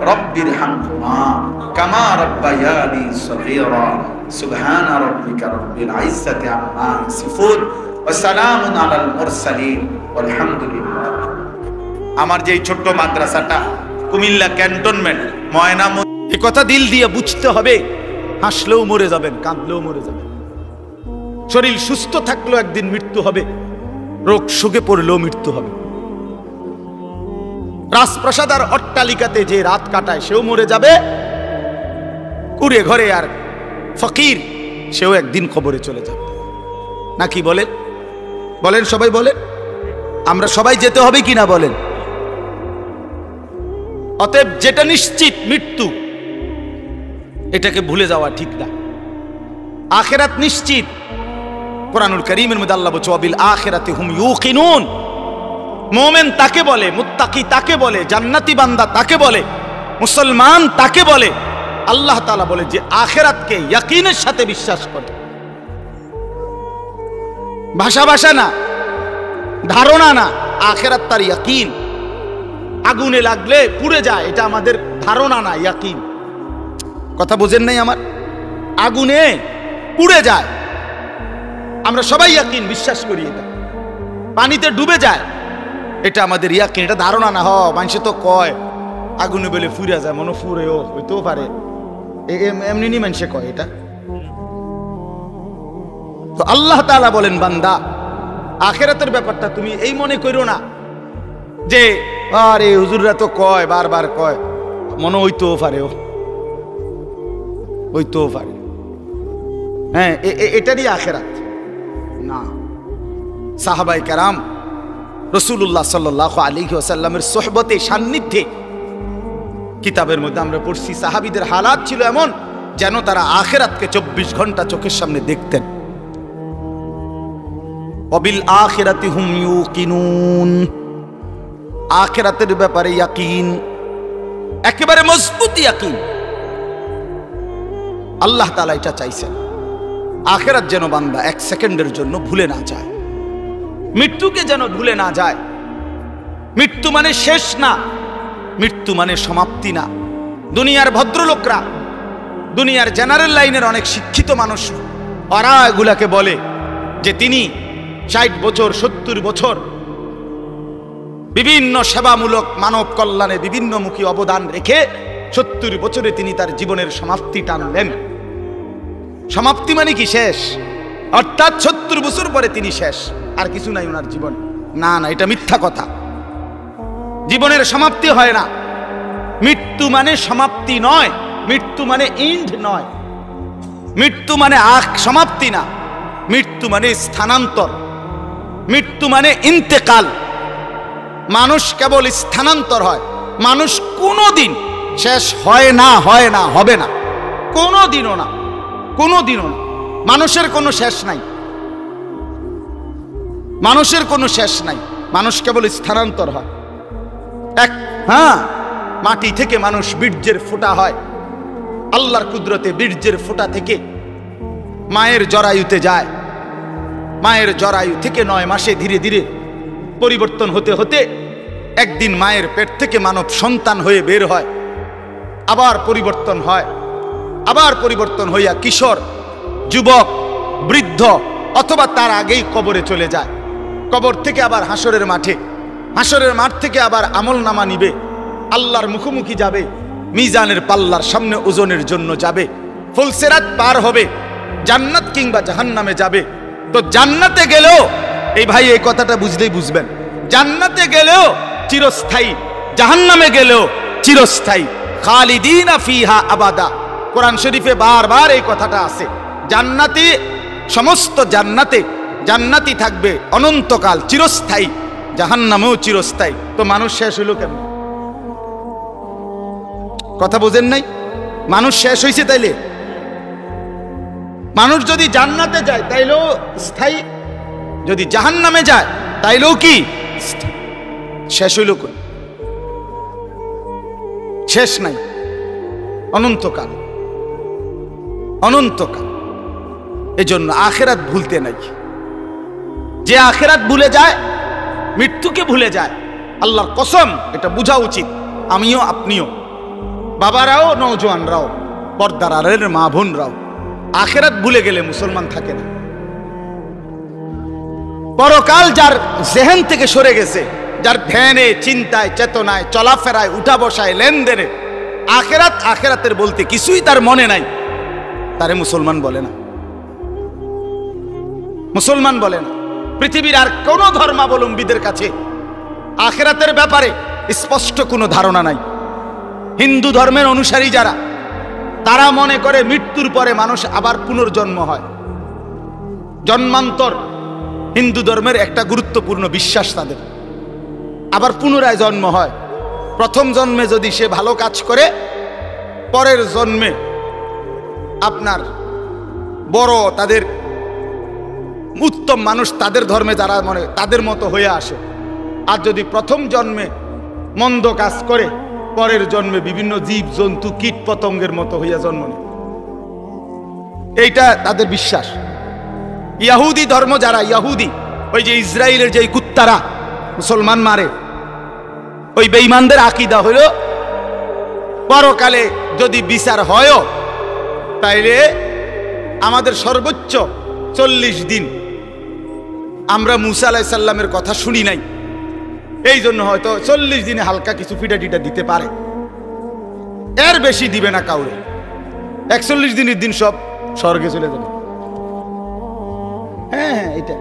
রব্বির হামহুমা কামা রাব্বায়ানি সগীরা। সুবহান রাব্বিকা রব্বিল ইজ্জাতি আম্মা ইয়াসিফুন ওয়া সালামুন আলাল মুরসালিন ওয়ালহামদুলিল্লাহ। আমার যে ছোট্ট মাদ্রাসাটা কুমিল্লা ক্যান্টনমেন্ট ময়নামতি, এই কথা দিল দিয়ে বুঝতে হবে। হাসলেও মরে যাবেন, কাঁদলেও মরে যাবেন, শরীর সুস্থ থাকলেও একদিন মৃত্যু হবে, রোগ শোকে পড়লেও মৃত্যু হবে। রাজপ্রাসাদ আর অট্টালিকাতে যে রাত কাটায় সেও মরে যাবে, কুড়ে ঘরে আর ফকির সেও একদিন কবরে চলে যাবে। নাকি বলেন? বলেন সবাই বলেন, আমরা সবাই যেতে হবে কিনা বলেন? অতএব যেটা নিশ্চিত মৃত্যু, এটাকে ভুলে যাওয়া ঠিক না। আখেরাত নিশ্চিত, কুরআনুল কারীমের মধ্যে আল্লাহ বলছে ওয়াবিল আখিরাতি হুম ইউকিনুন। মুমিন তাকে বলে, মুত্তাকি তাকে বলে, জান্নাতি বান্দা তাকে বলে, মুসলমান তাকে বলে। আল্লাহ তাআলা বলে যে আখিরাতকে ইয়াকিনের সাথে বিশ্বাস করে। ভাষা ভাষা না, ধারণা না, আখিরাত তার ইয়াকিন। আগুনে লাগলে পুড়ে যায়, এটা আমাদের ধারণা না, ইয়াকিন। কথা বুঝেন নাই আমার? আগুনে পুড়ে যায়, আমরা সবাই ইয়াকিন বিশ্বাস করি। এটা পানিতে ডুবে যায়, এটা আমাদের ইয়াকিন, এটা ধারণা না। মানুষে তো কয় আগুনে বেলে ফুরে যায়, মনে ফুরেও হইতেও পারে, এমনি নি মানুষে কয় এটা। তো আল্লাহ তাআলা বলেন বান্দা আখিরাতের ব্যাপারটা তুমি এই মনে করো না যে আরে হুজুররা তো কয়, বারবার কয়, মনে হইতেও পারে, হইতেও পারে, হ্যাঁ এটারই আখিরাত না। সাহাবায়ে কেরাম রাসূলুল্লাহ সাল্লাল্লাহু আলাইহি ওয়াসাল্লামের সোহবতে, সান্নিধ্যে, কিতাবের মধ্যে আমরা পড়ছি সাহাবীদের হালাত ছিল এমন যেন তারা আখিরাতকে 24 ঘন্টা চোখের সামনে দেখতেন। ওয়াবিল আখিরাতি হুম ইউকিনুন, আখিরাতের ব্যাপারে ইয়াকিন, একেবারে মজবুত ইয়াকিন। আল্লাহ তাআলা এটা চাইছেন, আখিরাত যেন বান্দা 1 সেকেন্ডের জন্য ভুলে না যায়, মৃত্যুকে যেন ভুলে না যায়। মৃত্যু মানে শেষ না, মৃত্যু মানে সমাপ্তি না। দুনিয়ার ভদ্রলোকরা, দুনিয়ার জেনারেল লাইনের অনেক শিক্ষিত মানুষ, ওরা এগুলাকে বলে যে তিনি 60 বছর 70 বছর বিভিন্ন সেবামূলক মানব কল্যাণে বিভিন্নমুখী অবদান রেখে 70 বছরে তিনি তার জীবনের সমাপ্তি টানলেন। সমাপ্তি মানে কি? শেষ, অর্থাৎ 70 বছর পরে তিনি শেষ, আর কিছু নাই ওনার জীবন। না না, এটা মিথ্যা কথা। জীবনের সমাপ্তি হয় না। মৃত্যু মানে সমাপ্তি নয়, মৃত্যু মানে এন্ড নয়, মৃত্যু মানে সমাপ্তি না, মৃত্যু মানে স্থানান্তর, মৃত্যু মানে ইন্তেকাল। মানুষ কেবল স্থানান্তর হয়, মানুষ কোনোদিন শেষ হয় না, হয় না, হবে না, কোনোদিনও না, কোনোদিনও না। মানুষের কোনো শেষ নাই, মানুষের কোনো শেষ নাই, মানুষ কেবল স্থানান্তর হয়। মাটি থেকে মানুষ বীর্যের ফোঁটা হয়, আল্লাহর কুদরতে বীর্যের ফোঁটা থেকে মায়ের জরায়ুতে যায়, মায়ের জরায়ু থেকে 9 মাসে ধীরে ধীরে পরিবর্তন হতে হতে একদিন মায়ের পেট থেকে মানব সন্তান হয়ে বের হয়, আবার পরিবর্তন হয়, আবার পরিবর্তন হইয়া কিশোর, যুবক, বৃদ্ধ, অথবা তার আগেই কবরে চলে যায়। কবর থেকে আবার হাসরের মাঠে, হাসরের মাঠ থেকে আবার আমলনামা নিবে, আল্লাহর মুখোমুখি যাবে, মিজানের পাল্লার সামনে ওজনের জন্য যাবে, ফুলসিরাত পার হবে, জান্নাত কিংবা জাহান্নামে যাবে। তো জান্নাতে গেলেও, এই ভাই এই কথাটা বুঝলেই বুঝবেন, জান্নাতে গেলেও চিরস্থায়ী, জাহান্নামে গেলেও চিরস্থায়ী। খালিদিনা ফিহা আবাদা, কোরআন শরীফে বারবার এই কথাটা আছে। জান্নাতি, সমস্ত জান্নাতে জান্নাতি থাকবে অনন্তকাল, চিরস্থায়ী, জাহান্নামেও চিরস্থায়ী। তো মানুষ শেষ হইল কেমন? কথা বোঝেন নাই? মানুষ শেষ হয়েছে তাইলে? মানুষ যদি জান্নাতে যায় তাইলেও স্থায়ী, যদি জাহান্নামে যায় তাইলেও কি শেষ হইল? কই শেষ নাই, অনন্তকাল, অনন্তকাল। এজন্য আখিরাত ভুলতে নাই। যে আখিরাত ভুলে যায়, মৃত্যুকে ভুলে যায়, আল্লাহর কসম এটা বোঝা উচিত। আমিও, আপনিও, বাবারাও, নওজোয়ানরাও, পর্দার আড়ালের মা বোনরাও, আখিরাত ভুলে গেলে মুসলমান থাকে না। পরকাল যার জেহেন থেকে সরে গেছে, যার ধ্যানে, চিন্তায়, চেতনায়, চলাফেরায়, উঠা বসায়, লেনদেনে আখিরাত, আখিরাতের বলতে কিছুই তার মনে নাই, তারে মুসলমান বলে না, মুসলমান বলে না। পৃথিবীর আর কোন ধর্মাবলম্বীদের কাছে আখিরাতের ব্যাপারে স্পষ্ট কোনো ধারণা নাই। হিন্দু ধর্মের অনুসারী যারা, তারা মনে করে মৃত্যুর পরে মানুষ আবার পুনর্জন্ম হয়, জন্মান্তর হিন্দু ধর্মের একটা গুরুত্বপূর্ণ বিশ্বাস তাদের। আবার পুনরায় জন্ম হয়। প্রথম জন্মে যদি সে ভালো কাজ করে, পরের জন্মে আপনার বড় তাদের উত্তম মানুষ তাদের ধর্মে যারা মনে তাদের মতো হয়ে আসে। আর যদি প্রথম জন্মে মন্দ কাজ করে পরের জন্মে বিভিন্ন জীব জন্তু কীট পতঙ্গের মতো হইয়া জন্ম নেয়, এইটা তাদের বিশ্বাস। ইহুদি ধর্ম যারা, ইহুদি ওই যে ইসরায়েলের যে কুত্তারা মুসলমান মারে, ওই বেঈমানদের আকীদা হলো পরকালে যদি বিচার হয় তাইলে আমাদের সর্বোচ্চ 40 দিন আমরা মুসা আলাইহিস সালামের কথা শুনি নাই, এই জন্য হয়তো 40 দিনে হালকা কিছু পিঠা টিটা দিতে পারে, এর বেশি দিবে না কাউরে। 41 দিনের দিন সব স্বর্গে চলে যাবে। হ্যাঁ, এটা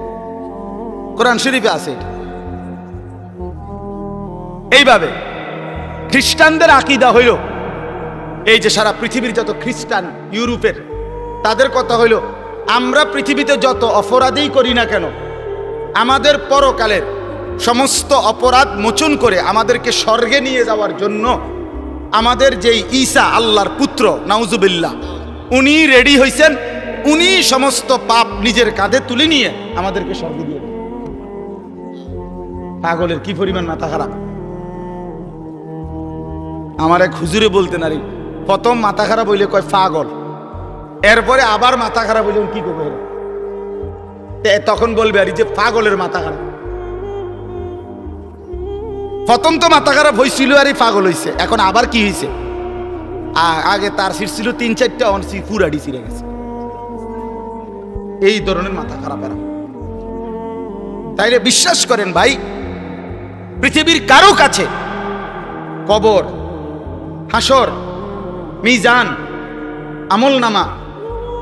কোরআন শরীফে আছে। এটা এইভাবে খ্রিস্টানদের আকীদা হইল, এই যে সারা পৃথিবীর যত খ্রিস্টান ইউরোপের, তাদের কথা হইল আমরা পৃথিবীতে যত অপরাধই করি না কেন, আমাদের পরকালের সমস্ত অপরাধ মোচন করে আমাদেরকে স্বর্গে নিয়ে যাওয়ার জন্য আমাদের যেই ঈসা আল্লাহর পুত্র নাউজুবিল্লাহ, উনি রেডি হয়েছেন, উনি সমস্ত পাপ নিজের কাঁধে তুলে নিয়ে আমাদেরকে স্বর্গে দিয়ে দেন। পাগলের কি পরিমাণ মাথা খারাপ! আমার এক হুজুরে বলতেন, আরে প্রথম মাথা খারাপ হইলে কয় পাগল, এরপরে আবার মাথা খারাপ হইলে কি করবে, তখন বলবে আরে যে পাগলের মাথা খারাপ। প্রথম তো মাথা খারাপ হয়েছিল আর পাগল হয়েছে, এখন আবার কি হয়েছে? আগে তার সিট ছিল 3-4টা, পুরাডি ছিঁড়ে গেছে। এই ধরনের মাথা খারাপ এরা। তাইলে বিশ্বাস করেন ভাই, পৃথিবীর কারো কাছে কবর, হাসর, মিজান, আমলনামা,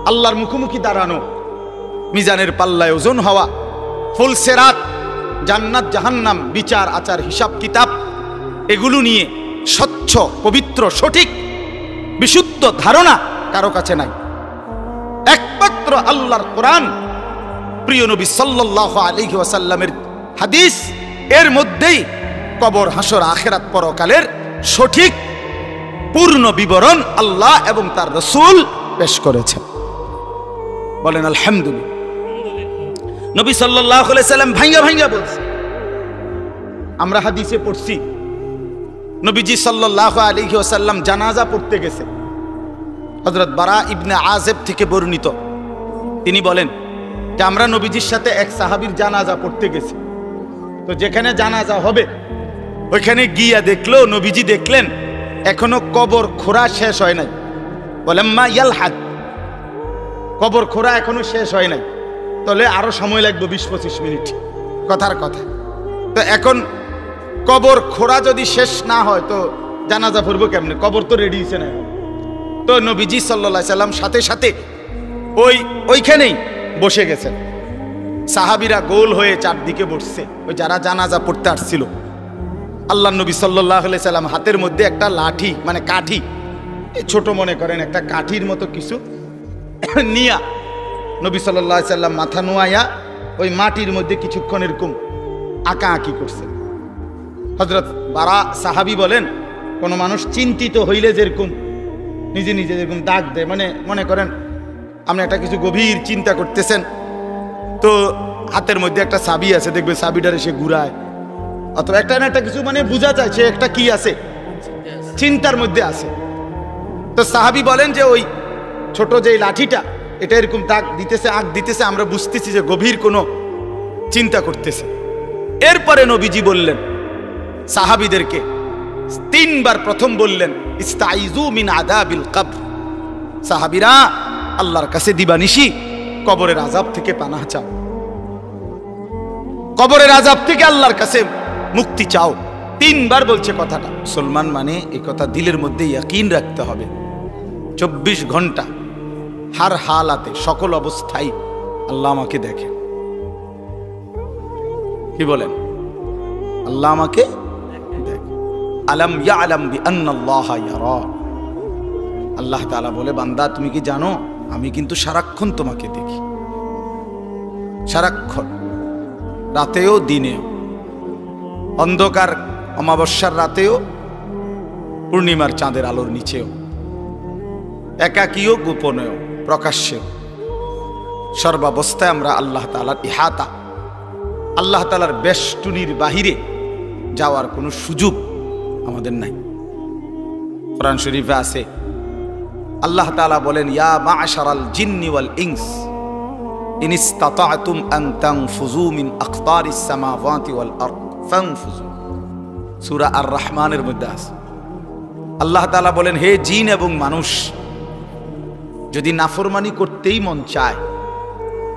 আল্লাহর মুখোমুখি দাঁড়ানো, মিজানের পাল্লায় ওজন হওয়া, ফুলসেরাত, জান্নাত জাহান্নাম, বিচার আচার হিসাব কিতাব, এগুলো নিয়ে স্বচ্ছ পবিত্র সঠিক বিশুদ্ধ ধারণা কারো কাছে নাই। একমাত্র আল্লাহর কোরআন, প্রিয় নবী সাল্লাল্লাহু আলাইহি ওয়াসাল্লামের হাদিস, এর মধ্যেই কবর, হাসর, আখিরাত, পরকালের সঠিক পূর্ণ বিবরণ আল্লাহ এবং তার রাসূল পেশ করেছেন। বলেন আলহামদুলিল্লাহ। নবী সাল্লাল্লাহু আলাইহি সাল্লাম ভাঙ্গা ভাঙ্গা বলছে, আমরা হাদিসে পড়ছি নবীজি সাল্লাল্লাহু আলাইহি ওয়াসাল্লাম জানাজা পড়তে গেছে। হযরত বারা ইবনে আযিব থেকে বর্ণিত, তিনি বলেন যে আমরা নবীজির সাথে এক সাহাবীর জানাজা পড়তে গেছি। তো যেখানে জানাজা হবে ওইখানে গিয়া দেখলো, নবীজি দেখলেন এখনো কবর খোঁড়া শেষ হয় নাই। বলেন মা ইয়ালহাক, কবর খোঁড়া এখনো শেষ হয় নাই, তাহলে আরো সময় লাগবে 20-25 মিনিট, কথার কথা। তো এখন কবর খোঁড়া যদি শেষ না হয় তো জানাজা পড়বো কেমনে? কবর তো রেডি হয়েছে না। তো নবীজি সাল্লাল্লাহু আলাইহি সাল্লাম সাথে সাথে ওইখানেই বসে গেছেন। সাহাবীরা গোল হয়ে চারদিকে বসছে, ওই যারা জানাজা পড়তে আসছিল। আল্লাহ নবী সাল্লাল্লাহু আলাইহি সাল্লাম হাতের মধ্যে একটা লাঠি, মানে কাঠি, ছোট মনে করেন একটা কাঠির মতো কিছু নিয়া নবী সাল্লাল্লাহু আলাইহি সাল্লাম মাথা নোয়াইয়া ওই মাটির মধ্যে কিছুক্ষণ এরকম আঁকা আঁকি করছে। হযরত বারা সাহাবী বলেন, কোনো মানুষ চিন্তিত হইলে যেরকম নিজে নিজে যেরকম দাগ দেয়, মানে মনে করেন আপনি একটা কিছু গভীর চিন্তা করতেছেন, তো হাতের মধ্যে একটা চাবি আছে, দেখবেন চাবিটারে সে ঘুরায়, অথবা একটা না একটা কিছু মানে বোঝা যায় সে একটা কি আছে, চিন্তার মধ্যে আছে। তো সাহাবী বলেন যে ওই ছোট যে লাঠিটা, এটা এরকম দাগ দিতেছে, আঁক দিতেছে, আমরা বুঝতেছি যে গভীর কোনো চিন্তা করতেছে। এরপরে নবীজি বললেন সাহাবীদেরকে 3 বার, প্রথম বললেন ইস্তাইযু মিন আযাবিল কবর, সাহাবীরা আল্লাহর কাছে দিবানিশি কবরের আযাব থেকে পানাহ চাও, কবরের আযাব থেকে আল্লাহর কাছে মুক্তি চাও। 3 বার বলছে কথাটা। মুসলমান মানে এই কথা দিলের মধ্যে ইয়াকিন রাখতে হবে। 24 ঘন্টা হার হালাতে, সকল অবস্থায় আল্লাহ আমাকে দেখে। কি বলেন? আল্লাহ আমাকে দেখে। আলাম ইয়ালাম বিআন্নাল্লাহা ইয়ারা, আল্লাহ তাআলা বলে, বান্দা তুমি কি জানো আমি কিন্তু সারাক্ষণ তোমাকে দেখি, সারাক্ষণ, রাতেও দিনেও, অন্ধকার অমাবস্যার রাতেও, পূর্ণিমার চাঁদের আলোর নিচেও, একাকীও গোপনেও প্রকাশ্যেও, সর্বাবস্থায় আমরা আল্লাহ তাআলার ইহাতা, আল্লাহ তাআলার বেষ্টনীর বাহিরে যাওয়ার কোনো সুযোগ আমাদের নাই। কোরআন শরীফে আছে, আল্লাহ তাআলা বলেন, ইয়া মা'শারাল জিন্নি ওয়াল ইনস ইন ইসতাতা'তুম আন তানফুযু মিন আকতারিস সামাওয়াতি ওয়াল আরদ ফানফুযু। সূরা আর রহমানের মধ্যে আছে। আল্লাহ তাআলা বলেন, হে জিন এবং মানুষ, যদি নাফরমানি করতেই মন চায়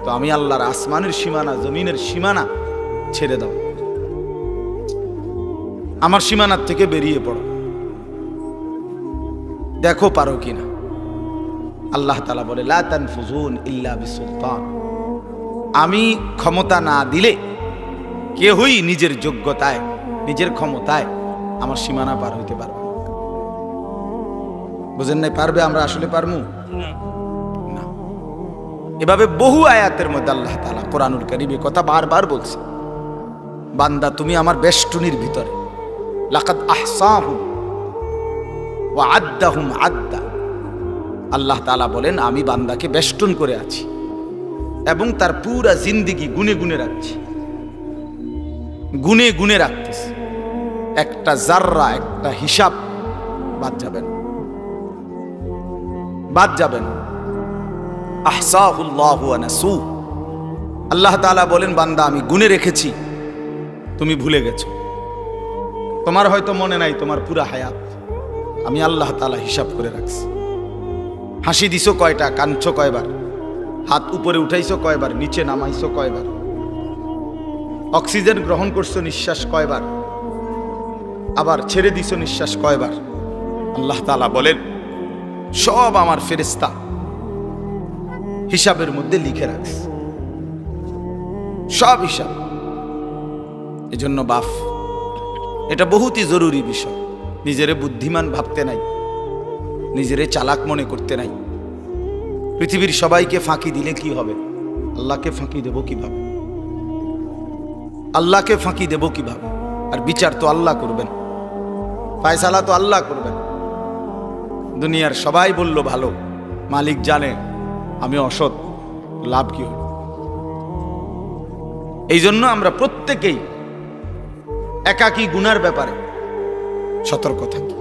তো আমি আল্লাহর আসমানের সীমানা, জমিনের সীমানা ছেড়ে দাও, আমার সীমানার থেকে বেরিয়ে পড়ো, দেখো পারো কিনা। আল্লাহ তাআলা বলে, লা তানফুজুন ইল্লা বিসুলতান, আমি ক্ষমতা না দিলে কেউই নিজের যোগ্যতায়, নিজের ক্ষমতায় আমার সীমানা পার হইতে পারবে না। বুঝেন নাই? পারবে? আমরা আসলে পারমু না। এভাবে বহু আয়াতের মধ্যে আল্লাহ তাআলা কোরআনুল কারীমে কথা বারবার বলছে, বান্দা তুমি আমার বেষ্টনীর ভিতরে, লাকাদ আহসাহুম ওয়া আদ্দাহুম আদ্দা। আল্লাহ তাআলা বলেন, আমি বান্দাকে বেষ্টন করে আছি এবং তার পুরা জিন্দেগি গুনে গুনে রাখছি, গুনে গুনে রাখতেছি, একটা জাররা, একটা হিসাব বাদ যাবেন, বাদ যাবেন। আহসাহুল্লাহু ওয়া নাসু। আল্লাহ তাআলা বলেন, বান্দা আমি গুনে রেখেছি, তুমি ভুলে গেছো, তোমার হয়তো মনে নাই তোমার পুরা হায়াত আমি আল্লাহ তাআলা হিসাব করে রাখছি। হাসি দিছো কয়টা, কাঁদছো কয়বার, হাত উপরে উঠাইছো কয়বার, নিচে নামাইছো কয়বার, অক্সিজেন গ্রহণ করছো নিঃশ্বাস কয়বার, আবার ছেড়ে দিছো নিঃশ্বাস কয়বার। আল্লাহ তাআলা বলেন, সব আমার ফেরেশতা হিসাবের মধ্যে লিখে রাখছে, সব হিসাব। এজন্য বাপ, এটা বহুতই জরুরি বিষয়। নিজেরে বুদ্ধিমান ভাবতে নাই, নিজেরে চালাক মনে করতে নাই। পৃথিবীর সবাইকে ফাঁকি দিলে কি হবে? আল্লাহকে ফাঁকি দেব কিভাবে? আল্লাহকে ফাঁকি দেব কিভাবে? আর বিচার তো আল্লাহ করবেন, ফায়সালা তো আল্লাহ করবেন। দুনিয়ার সবাই বলল ভালো, মালিক জানে আমি অসৎ, লাভ কি হল? এই জন্য আমরা প্রত্যেকেই একাকী গুনার ব্যাপারে সতর্ক থাকি।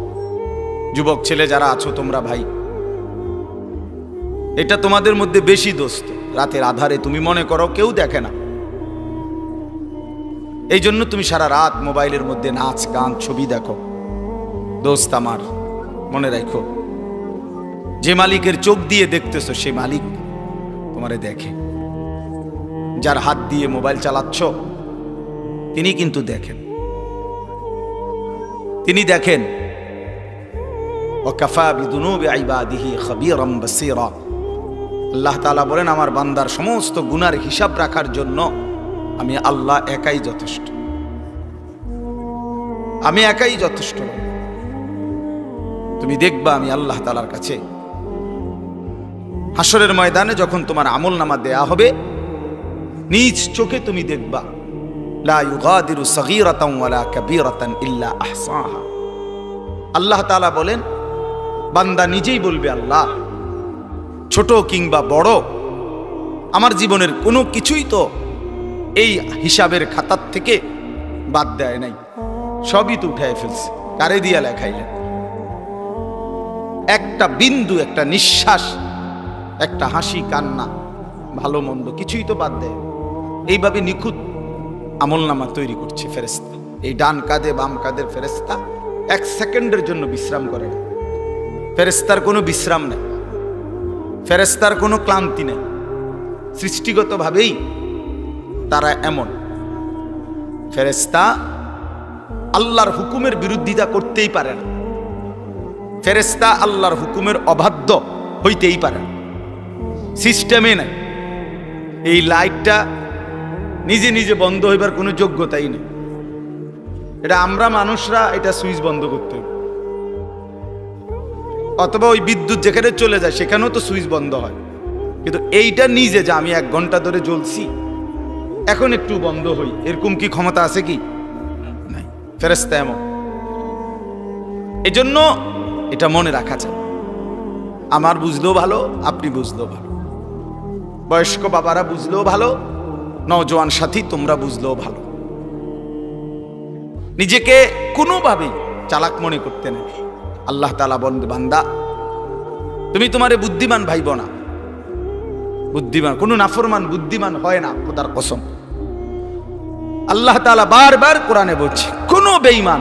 যুবক ছেলে যারা আছো তোমরা ভাই, এটা তোমাদের মধ্যে বেশি দোস্ত। রাতের আধারে তুমি মনে করো কেউ দেখে না, এই জন্য তুমি সারা রাত মোবাইলের মধ্যে নাচ গান ছবি দেখো। দোস্ত আমার, মনে রাখো, যে মালিকের চোখ দিয়ে দেখতেছো সে মালিক তোমারে দেখে। যার হাত দিয়ে মোবাইল চালাচ্ছ তিনি কিন্তু দেখেন, তিনি দেখেন। ওয়াকাফা বিদুনুবি ইবাদিহি খাবীরাম বাসীরা। আল্লাহ তাআলা বলেন, আমার বান্দার সমস্ত গুনার হিসাব রাখার জন্য আমি আল্লাহ একাই যথেষ্ট, আমি একাই যথেষ্ট। তুমি দেখবা আমি আল্লাহ তাআলার কাছে হাসরের ময়দানে যখন তোমার আমলনামা দেয়া হবে, নিজ চোখে তুমি দেখবা, লা ইউগাদিরু সগীরাতান ওয়ালা কাবীরাতান ইল্লা আহসাহা। আল্লাহ তাআলা বলেন, বান্দা নিজেই বলবে, আল্লাহ ছোট কিংবা বড় আমার জীবনের কোনো কিছুই তো এই হিসাবের খাতার থেকে বাদ দেয় নাই, সবই তো উঠায় ফেলছে। কারে দিয়া লেখাইলেন? একটা বিন্দু, একটা নিঃশ্বাস, একটা হাসি কান্না, ভালো মন্দ কিছুই তো বাদ দেয়। এইভাবে নিখুঁত আমলনামা তৈরি করছে ফেরেশতা। এই ডান কাঁধে বাম কাঁধের ফেরেশতা এক সেকেন্ডের জন্য বিশ্রাম করে না। ফেরেশতার কোনো বিশ্রাম নেই, ফেরেশতার কোনো ক্লান্তি নেই। সৃষ্টিগতভাবেই তারা এমন। ফেরেশতা আল্লাহর হুকুমের বিরোধিতা করতেই পারে না, ফেরেশতা আল্লাহর হুকুমের অবাধ্য হইতেই পারে না, সিস্টেমে নাই। এই লাইটটা নিজে নিজে বন্ধ হইবার কোনো যোগ্যতাই নেই। এটা আমরা মানুষরা এটা সুইচ বন্ধ করতে হবে, অথবা ওই বিদ্যুৎ যেখানে চলে যায় সেখানেও তো সুইচ বন্ধ হয়। কিন্তু এইটা নিজে যে আমি 1 ঘন্টা ধরে জ্বলছি, এখন একটু বন্ধ হই, এরকম কি ক্ষমতা আছে কি? নাই। ফেরেশতা এমন। এজন্য এটা মনে রাখা চাই। আমার বুঝলেও ভালো, আপনি বুঝলেও ভালো। বয়স্ক বাবারা বুঝলেও ভালো, নওজোয়ান সাথী তোমরা বুঝলেও ভালো। নিজেকে কোনোভাবেই চালাক মনে করতে নেই। আল্লাহ তাআলা বলেন, বান্দা তুমি তোমারে বুদ্ধিমান ভাইব না। বুদ্ধিমান কোন নাফরমান বুদ্ধিমান হয় না, খোদার কসম। আল্লাহ তাআলা বারবার কোরআনে বলছে, কোন বেঈমান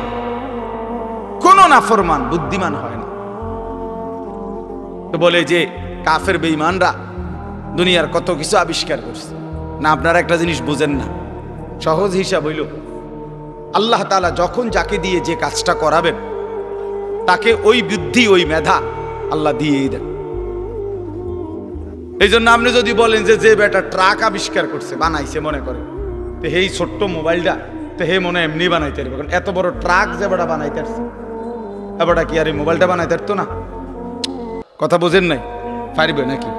কোন নাফরমান বুদ্ধিমান হয় না। তো বলে যে কাফের বেঈমানরা দুনিয়ার কত কিছু আবিষ্কার করছে না। আপনারা একটা জিনিস বুঝেন না, সহজ হিসাব হইল আল্লাহ তাআলা যখন যাকে দিয়ে যে কাজটা করাবেন তাকে ওই বুদ্ধি ওই মেধা আল্লাহ দিয়েই দেন। এই জন্য আপনি যদি বলেন যে বেটা ট্রাক আবিষ্কার করছে বানাইছে মনে করে, তো এই ছোট্ট মোবাইলটা তো হে মনে এমনি বানাইতে পারবে, কারণ এত বড় ট্রাক যে বেটা বানাইতে পারছে, এবারটা কি আর এই মোবাইলটা বানাইতে পারতো না? কথা বোঝেন নাই? পারবে নাকি?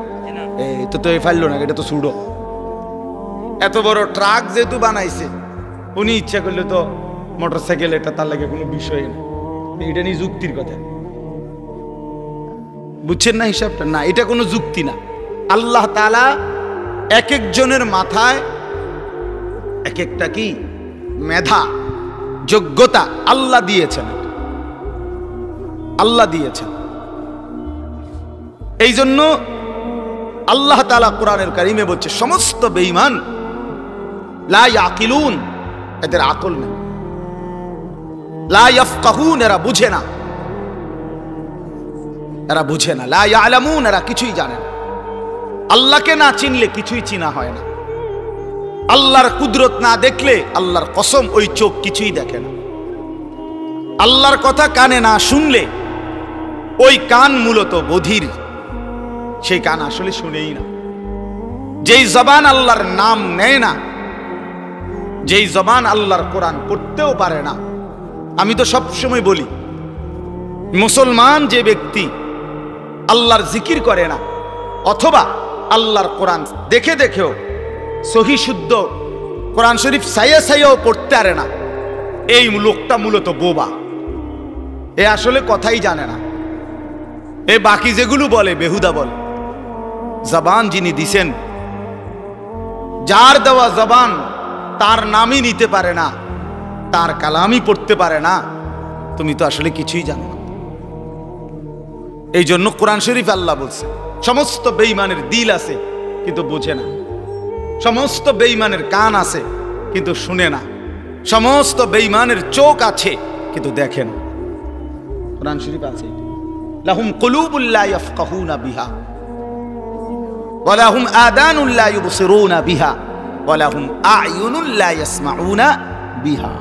এই তো এই ফাইল না, এটা তো ছুড়ো। এত বড় ট্রাক যেহেতু বানাইছে, উনি ইচ্ছা করলে তো মোটরসাইকেল এটা তার লাগে কোনো বিষয় না। এটা নিয়ে যুক্তির কথা বুঝছেন না হিসাবটা? না, এটা কোনো যুক্তি না। আল্লাহ তাআলা এক একজনের মাথায় এক একটা কি মেধা যোগ্যতা আল্লাহ দিয়েছেন, আল্লাহ দিয়েছেন। এই জন্য আল্লাহ তাআলা কোরআনের কারিমে বলছে, সমস্ত বেঈমান লা ইয়াকিলুন, এদের আকল নেই। লা ইয়াফকাহুন, এরা বুঝে না, এরা বুঝে না। লা ইয়ালামুন, এরা কিছুই জানে না। আল্লাহকে না চিনলে কিছুই চিনা হয় না। আল্লাহর কুদরত না দেখলে আল্লাহর কসম ওই চোখ কিছুই দেখে না। আল্লাহর কথা কানে না শুনলে ওই কান মূলত বধির, সেই কান আসলে শুনেই না। যেই জবান আল্লাহর নাম নেয় না, যেই জবান আল্লাহর কোরআন পড়তেও পারে না। আমি তো সবসময় বলি, মুসলমান যে ব্যক্তি আল্লাহর জিকির করে না অথবা আল্লাহর কোরআন দেখে দেখেও সহি শুদ্ধ কোরআন শরীফ সাইয়া সাইয়াও পড়তে পারে না, এই লোকটা মূলত বোবা। এ আসলে কথাই জানে না। এ বাকি যেগুলো বলে বেহুদা বলে। জবান যিনি দিছেন, যার দেওয়া জবান তার নামই নিতে পারে না, তার কালামই পড়তে পারে না, তুমি তো আসলে কিছুই জানো না। এই জন্য কোরআন শরীফ আল্লাহ বলছে, সমস্ত বেঈমানের দিল আছে কিন্তু বোঝে না, সমস্ত বেঈমানের কান আছে কিন্তু শুনে না, সমস্ত বেঈমানের চোখ আছে কিন্তু দেখে না। কোরআন শরীফ আছে, লাহুম কুলুবুল লা ইয়াফকাহুনা বিহা ওয়া লাহুম আযানুল লা ইউবসিরুনা বিহা ওয়া লাহুম আ'য়ুনুল লা ইয়াসমাউনা বিহা।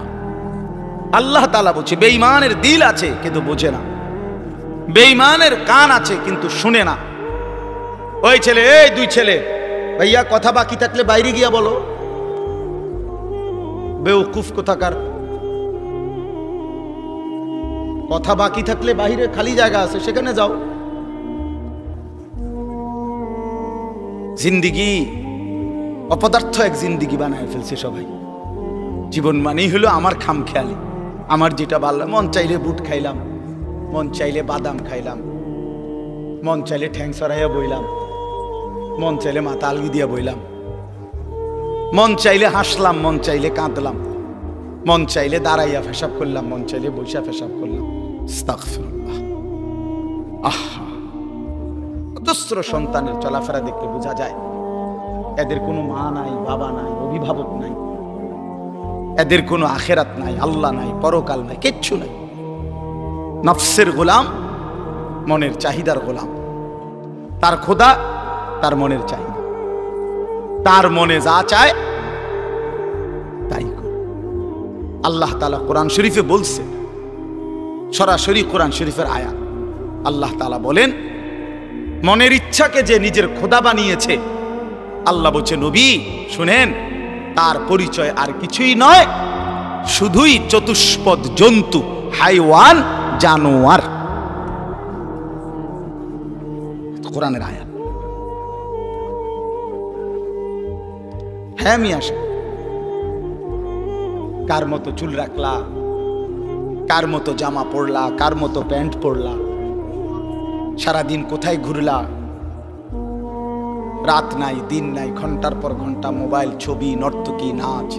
আল্লাহ তাআলা বলছে, বেঈমানের দিল আছে কিন্তু বোঝে না, বেঈমানের কান আছে কিন্তু শুনে না। ওই ছেলে, এই দুই ছেলে, ভাইয়া কথা বাকি থাকলে বাইরে গিয়া বলো। বেওকুফ কোথাকার, কথা বাকি থাকলে বাইরে খালি জায়গা আছে সেখানে যাও। জিন্দিগি অপদার্থ এক জিন্দিগি বানায় ফেলছে সবাই। জীবন মানেই হলো আমার খামখেয়ালি, আমার যেটা ভালো, মন চাইলে বুট খাইলাম, মন চাইলে বাদাম খাইলাম, মন চাইলে ঠ্যাং সরাইয়া বইলাম, মন চাইলে মাথা আলগি দিয়া বইলাম, মন চাইলে হাসলাম, মন চাইলে কাঁদলাম, মন চাইলে দাঁড়াইয়া পেশাব করলাম, মন চাইলে বৈশা পেশাব করলাম। আস্তাগফিরুল্লাহ। আহা, অজস্র সন্তানের চলাফেরা দেখলে বোঝা যায় এদের কোনো মা নাই, বাবা নাই, অভিভাবক নাই, এদের কোনো আখেরাত নাই, আল্লাহ নাই, পরকাল নাই, কিচ্ছু নাই। নফসের গোলাম, মনের চাহিদার গোলাম। তার খোদা তার মনের চাহিদা, তার মনে যা চায় তাই করে। আল্লাহ তাআলা কোরআন শরীফে বলছে, সরাসরি কোরআন শরীফের আয়াত, আল্লাহ তাআলা বলেন, মনের ইচ্ছাকে যে নিজের খোদা বানিয়েছে, আল্লাহ বলছে নবী শুনেন, তার পরিচয় আর কিছুই নয়, শুধুই চতুষ্পদ জন্তু, হাইওয়ান, জানোয়ার। কোরআনের আয়াত। হ্যাঁ মিয়া সাহেব, কার মতো চুল রাখলা, কার মতো জামা পরলা, কার মতো প্যান্ট পরলা, সারাদিন কোথায় ঘুরলা, রাত নাই, দিন নাই, ঘন্টার পর ঘন্টা মোবাইল, ছবি, নর্তকী, নাচ,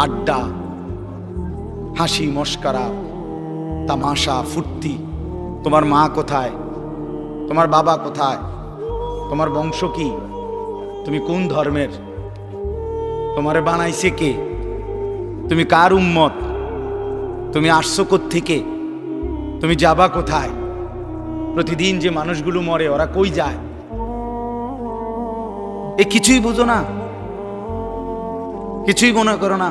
আড্ডা, হাসি, মস্করা, তামাশা, ফুর্তি। তোমার মা কোথায়? তোমার বাবা কোথায়? তোমার বংশ কি? তুমি কোন ধর্মের? তোমারে বানাইছে কে? তুমি কার উম্মত? তুমি আসছো কোত্থেকে? তুমি যাবা কোথায়? প্রতিদিন যে মানুষগুলো মরে ওরা কই যায়? এ কিছুই বুঝো না, কিছুই মনে করো না।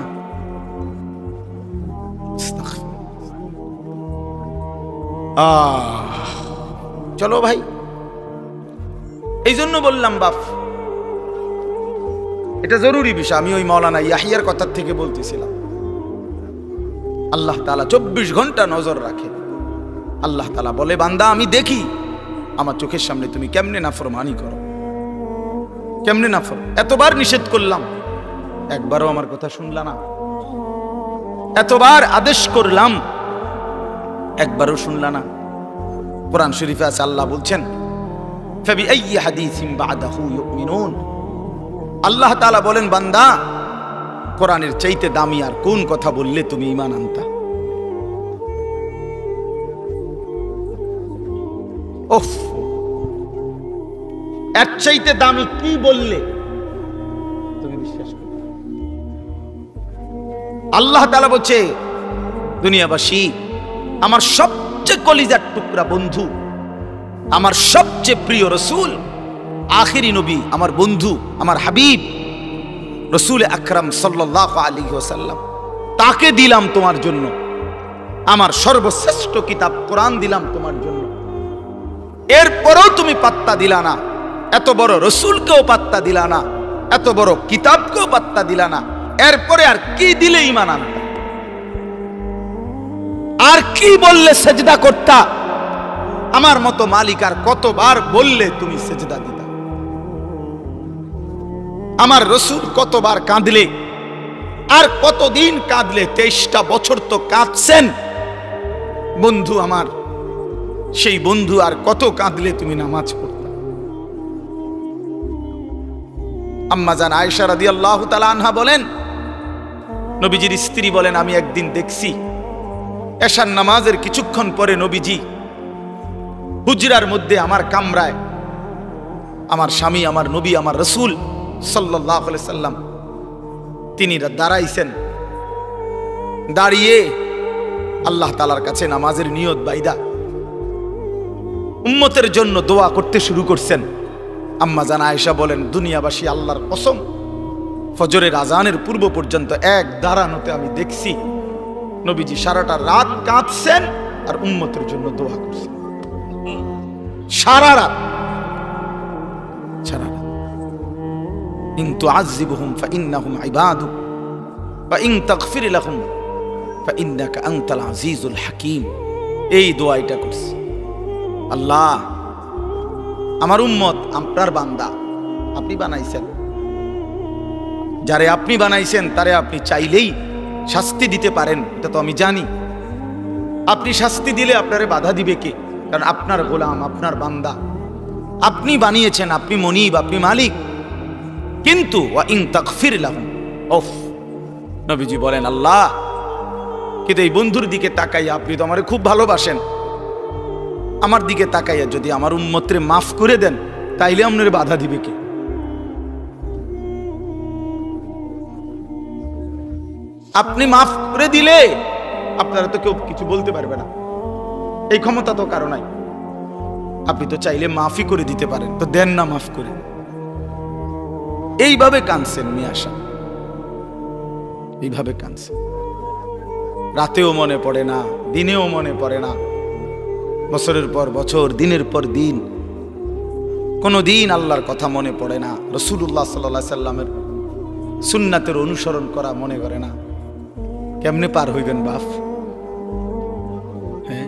চলো ভাই, এই জন্য বললাম বাপ, এটা জরুরি বিষয়। আমি ওই মাওলানা ইয়াহিয়ার কথা থেকে বলতেছিলাম। আল্লাহ তাআলা 24 ঘন্টা নজর রাখে। আল্লাহ তাআলা বলে, বান্দা আমি দেখি আমার চোখের সামনে তুমি কেমনে নাফরমানি করো, কেমনে নাফর। এতবার নিষেধ করলাম, একবারও আমার কথা শুনলা না। এতবার আদেশ করলাম, একবারও শুনলা না। কোরআন শরীফে আছে, আল্লাহ বলছেন, ফাবিআইয়ি হাদিসিন বা'দাহু ইউমিনুন। আল্লাহ তাআলা বলেন, বান্দা কোরআনের চাইতে দামি আর কোন কথা বললে তুমি ঈমান আনতা? ওফ, এর চাইতে দামি কি বললে তুমি বিশ্বাস করো? আল্লাহ তাআলা বলছে, দুনিয়াবাসী, আমার সবচেয়ে কলিজার টুকরা বন্ধু, আমার সবচেয়ে প্রিয় রাসূল, আখিরি নবী, আমার বন্ধু, আমার হাবিব রাসূল আকরাম সাল্লাল্লাহু আলাইহি ওয়াসাল্লাম, তাকে দিলাম তোমার জন্য। আমার সর্বশ্রেষ্ঠ কিতাব কোরআন দিলাম তোমার জন্য। এরপরেও তুমি পাত্তা দিলা না। এত বড় রাসূলকেও পাত্তা দিলা না, এত বড় কিতাবকেও পাত্তা দিলা না। এরপরে আর কি দিলে ঈমান আনতা? আর কি বললে সেজদা করতা? আমার মতো মালিক আর কতবার বললে তুমি সেজদা দিতা? আমার রাসূল কতবার কাঁদলে, আর কতদিন কাঁদলে? 23টা বছর তো কাঁদছেন বন্ধু আমার। সেই বন্ধু আর কত কাঁদলে তুমি নামাজ পড়তা? আম্মা জান আয়েশা রাদিয়াল্লাহু তাআলা আনহা বলেন, নবীজির স্ত্রী বলেন, আমি একদিন দেখছি এশার নামাজের কিছুক্ষণ পরে নবীজি হুজরার মধ্যে আমার কামরায় আমার স্বামী, আমার নবী, আমার রাসূল সাল্লাল্লাহু আলাইহি সাল্লাম তিনি দাঁড়াইছেন। দাঁড়িয়ে আল্লাহ তাআলার কাছে নামাজের নিয়ত বাইদা উম্মতের জন্য দোয়া করতে শুরু করছেন। আম্মা জান আয়েশা বলেন, দুনিয়াবাসী, আল্লাহর কসম, ফজরের আজানের পূর্ব পর্যন্ত এক দাঁড়ানোতে আমি দেখছি নবীজি সারাটা রাত কাঁদছেন আর উম্মতের জন্য দোয়া করছেন। সারা রাত, সারা রাত। ইন তুআযিবহুম ফাইন্নাহুম ইবাদুক ওয়া ইন তাগফির লাহুম ফাইন্নাকা আনতাল আজিজুল হাকীম। এই দোয়াটা করছি, আল্লাহ আমার উম্মত আপনার বান্দা, আপনি বানাইছেন, যারে আপনি বানাইছেন তারে আপনি চাইলেই শাস্তি দিতে পারেন, এটা তো আমি জানি। আপনি শাস্তি দিলে আপনারে বাধা দিবে কে? কারণ আপনার গোলাম, আপনার বান্দা, আপনি বানিয়েছেন, আপনি মনিব, আপনি মালিক। কিন্তু ওয়া ইন তাগফির লাহুম, ওফ, নবীজি বলেন, আল্লাহ কিন্তু এই বন্ধুর দিকে তাকাইয়া, আপনি তো আমারে খুব ভালোবাসেন, আমার দিকে তাকাইয়া যদি আমার উম্মতরে মাফ করে দেন, তাইলে আপনারে বাধা দিবে কে? আপনি মাফ করে দিলে আপনারা তো কেউ কিছু বলতে পারবে না, এই ক্ষমতা তো কারো নাই। আপনি তো চাইলে মাফই করে দিতে পারেন, তো দেন না মাফ করে। এইভাবে কাঁদছেন মিয়াশা, এইভাবে কাঁদছেন। রাতেও মনে পড়ে না, দিনেও মনে পড়ে না, বছরের পর বছর, দিনের পর দিন, কোনদিন আল্লাহর কথা মনে পড়ে না, রাসূলুল্লাহ সাল্লাল্লাহু আলাইহি সাল্লামের সুন্নাতের অনুসরণ করা মনে করে না। কেমনে পার হইবেন বাপ? হ্যাঁ,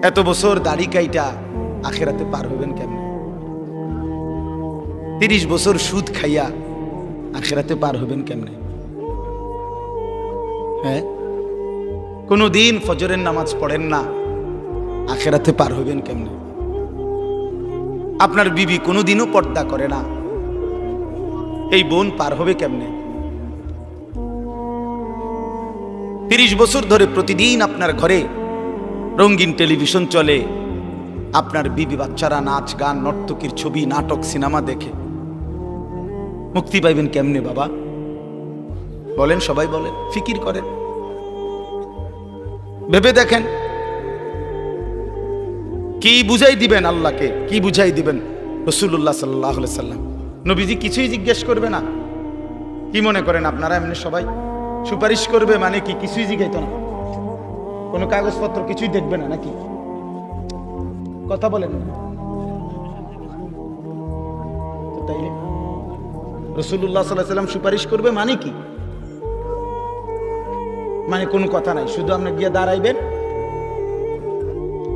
এত বছর দাড়ি কাইটা আখিরাতে পার হইবেন কেমনে? 30 বছর সুদ খাইয়া আখিরাতে পার হইবেন কেমনে? হ্যাঁ, কোনদিন ফজরের নামাজ পড়েন না, আখিরাতে পার হইবেন কেমনে? আপনার বিবি কোনোদিনও পর্দা করে না, এই বোন পার হবে কেমনে? 30 বছর ধরে প্রতিদিন আপনার ঘরে রঙিন টেলিভিশন চলে, আপনার বিবি বাচ্চারা নাচ গান নর্তকীর ছবি নাটক সিনেমা দেখে, মুক্তি পাইবেন কেমনে বাবা? বলেন, সবাই বলেন, ফিকির করেন, ভেবে দেখেন। কি বুঝাই দিবেন আল্লাহকে, কি বুঝাই দিবেন রাসূলুল্লাহ সাল্লাল্লাহু আলাইহি সাল্লাম? নবীজি কিছুই জিজ্ঞেস করবে না? কি মনে করেন আপনারা এমনি সবাই সুপারিশ করবে মানে কি? কিছুই জিজ্ঞাইতো না, কোনো কাগজপত্র কিছুই দেখবে না নাকি? কথা বলেন না। তাইলে রাসূলুল্লাহ সাল্লাল্লাহু আলাইহি সাল্লাম সুপারিশ করবে মানে কি? মানে কোনো কথা নাই, শুধু আপনি গিয়ে দাঁড়াইবেন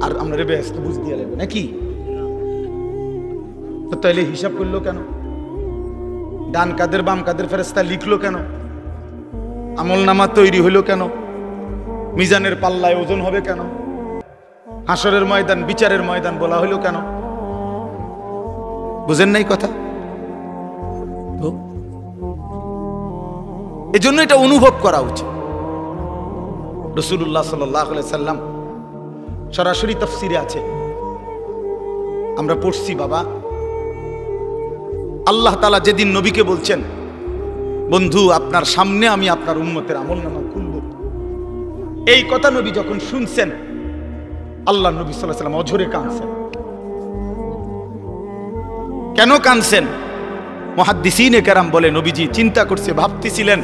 আর আমরা ব্যস্ত বুঝ দিয়ে লাগবে নাকি? তো তাইলে হিসাব করলো কেন? ডান কাদের বাম কাদের ফেরেশতা লিখলো কেন? আমল নামা তৈরি হইলো কেন? মিজানের পাল্লায় ওজন হবে কেন? হাসরের ময়দান বিচারের ময়দান বলা হইলো কেন? বুঝেন নাই কথা? তো এজন্য এটা অনুভব করা উচিত। রাসূলুল্লাহ সাল্লাল্লাহু আলাইহি সাল্লাম সরাসরি তাফসিরে আছে, আমরা পড়ছি বাবা। আল্লাহ তাআলা যেদিন নবীকে বলছেন, বন্ধু আপনার সামনে আমি আপনার উম্মতের আমলনামা খুলব, এই কথা নবী যখন শুনছেন, আল্লাহ নবী সাল্লাল্লাহু আলাইহি সাল্লাম অঝরে কাঁদছেন। কেন কাঁদছেন? মুহাদ্দিসিনে কেরাম বলে, নবীজি চিন্তা করছে, ভাবতেছিলেন,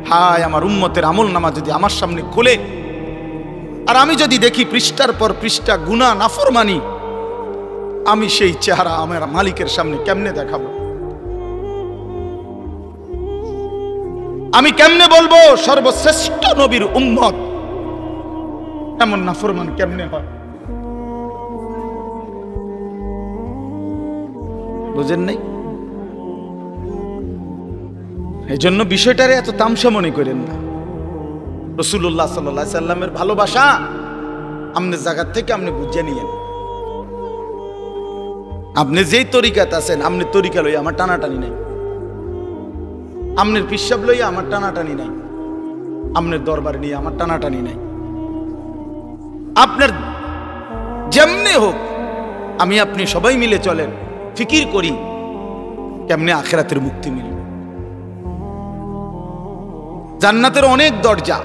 হায় আমার উম্মতের আমলনামা যদি আমার সামনে খুলে আর আমি যদি দেখি পৃষ্ঠার পর পৃষ্ঠা গুনাহ নাফরমানি, আমি সেই চেহারা আমার মালিকের সামনে কেমনে দেখাবো? আমি কেমনে বলবো সর্বশ্রেষ্ঠ নবীর উম্মত এমন নাফরমান কেমনে হয়? বুঝেন নাই? এই জন্য বিষয়টারে এত তামসা মনে করেন না। রাসূলুল্লাহ সাল্লাল্লাহু আলাইহি সাল্লামের ভালোবাসা আপনার জায়গা থেকে আপনি বুঝে নিয়েন। আপনি যেই তরিকাতে আছেন, আপনি তরিকা লইয়া আমার টানাটানি নাই, আপনার পিসাব লইয়া আমার টানাটানি নাই, আপনার দরবার নিয়ে আমার টানাটানি নাই। আপনার যেমনে হোক, আমি আপনি সবাই মিলে চলেন, ফিকির করি কেমনে আখিরাতের মুক্তি মিলবে। জান্নাতের অনেক দরজা,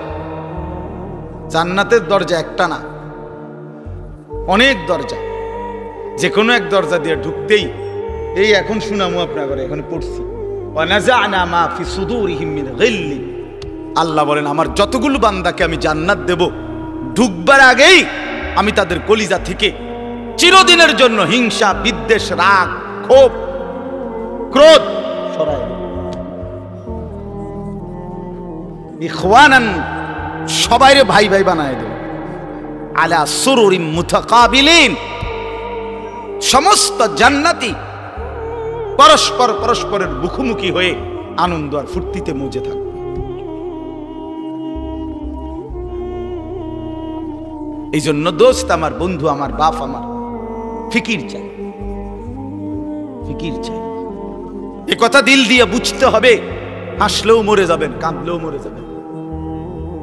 জান্নাতের দরজা একটা না, অনেক দরজা। যে কোনো এক দরজা দিয়ে ঢুকতেই, এই এখন শুনামু আপনার ঘরে, এখন পড়ছি, ওয়ানাযা'না মা ফি সুদুরিহিম মিন গিল্লি, আল্লাহ বলেন আমার যতগুলো বান্দাকে আমি জান্নাত দেব, ঢুকবার আগেই আমি তাদের কলিজা থেকে চিরদিনের জন্য হিংসা বিদ্বেষ রাগ ক্ষোভ ক্রোধ সরাই দেব। ইখওয়ানান, সবাইরে ভাই ভাই বানায় দেব। আলা সুরুরিম মুতাকাবিলিন, সমস্ত জান্নাতি পরস্পর পরস্পরের মুখোমুখি হয়ে আনন্দ আর ফুর্তিতে মজে থাকবে। এই জন্য দোস্ত আমার, বন্ধু আমার, বাপ আমার, ফিকির চাই, ফিকির চাই। এ কথা দিল দিয়ে বুঝতে হবে। হাসলেও মরে যাবেন, কাঁদলেও মরে যাবেন,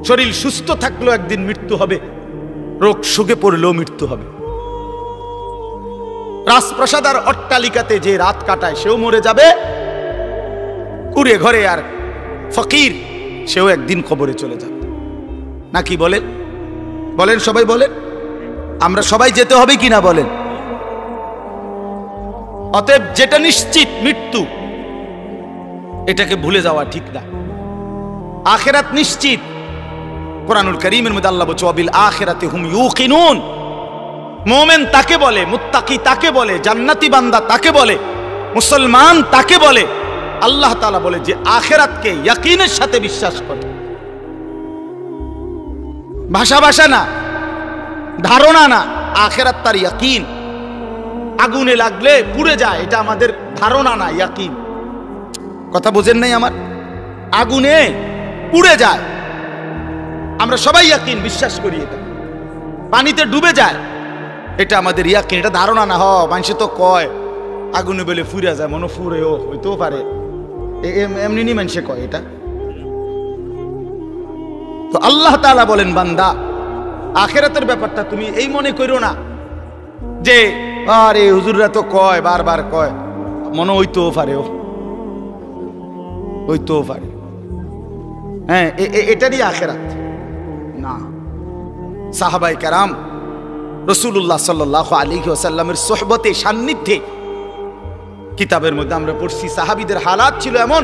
শরীর সুস্থ থাকলেও একদিন মৃত্যু হবে, রোগ শোকে পড়লেও মৃত্যু হবে। রাজপ্রাসাদ আর অট্টালিকাতে যে রাত কাটায় সেও মরে যাবে, কুড়ে ঘরে আর ফকির সেও একদিন কবরে চলে যাবে। নাকি বলেন? বলেন, সবাই বলেন, আমরা সবাই যেতে হবে কিনা বলেন? অতএব যেটা নিশ্চিত মৃত্যু, এটাকে ভুলে যাওয়া ঠিক না। আখিরাত নিশ্চিত। কোরআনুল কারীমের মধ্যে আল্লাহ বলছে, ওয়াবিল আখিরাতি হুম ইউকিনুন, মুমিন তাকে বলে, মুত্তাকি তাকে বলে, জান্নাতি বান্দা তাকে বলে, মুসলমান তাকে বলে। আল্লাহ তাআলা বলে যে আখিরাতকে ইয়াকিনের সাথে বিশ্বাস করে। ভাষা ভাষা না, ধারণা না, আখিরাত তার ইয়াকিন। আগুনে লাগলে পুড়ে যায়, এটা আমাদের ধারণা না, ইয়াকিন। কথা বোঝেন নাই আমার? আগুনে পুড়ে যায়, আমরা সবাই ইয়াকিন বিশ্বাস করি। এটা পানিতে ডুবে যায়, এটা আমাদের ইয়াকিন, এটা ধারণা না। মানুষে তো কয় আগুনে বলে ফুরে যায়, মনে ফুরেও হইতেও পারে, এমনি নি মানুষে কয় এটা। তো আল্লাহ তাআলা বলেন, বান্দা আখিরাতের ব্যাপারটা তুমি এই মনে করো না যে আরে হুজুররা তো কয়, বারবার কয়, মনে হইতেও পারে, হইতেও পারে, হ্যাঁ এটারই আখিরাত না। সাহাবায়ে কেরাম রাসূলুল্লাহ সাল্লাল্লাহু আলাইহি ওয়াসাল্লামের সোহবতে, সান্নিধ্যে, কিতাবের মধ্যে আমরা পড়ছি সাহাবীদের হালাত ছিল এমন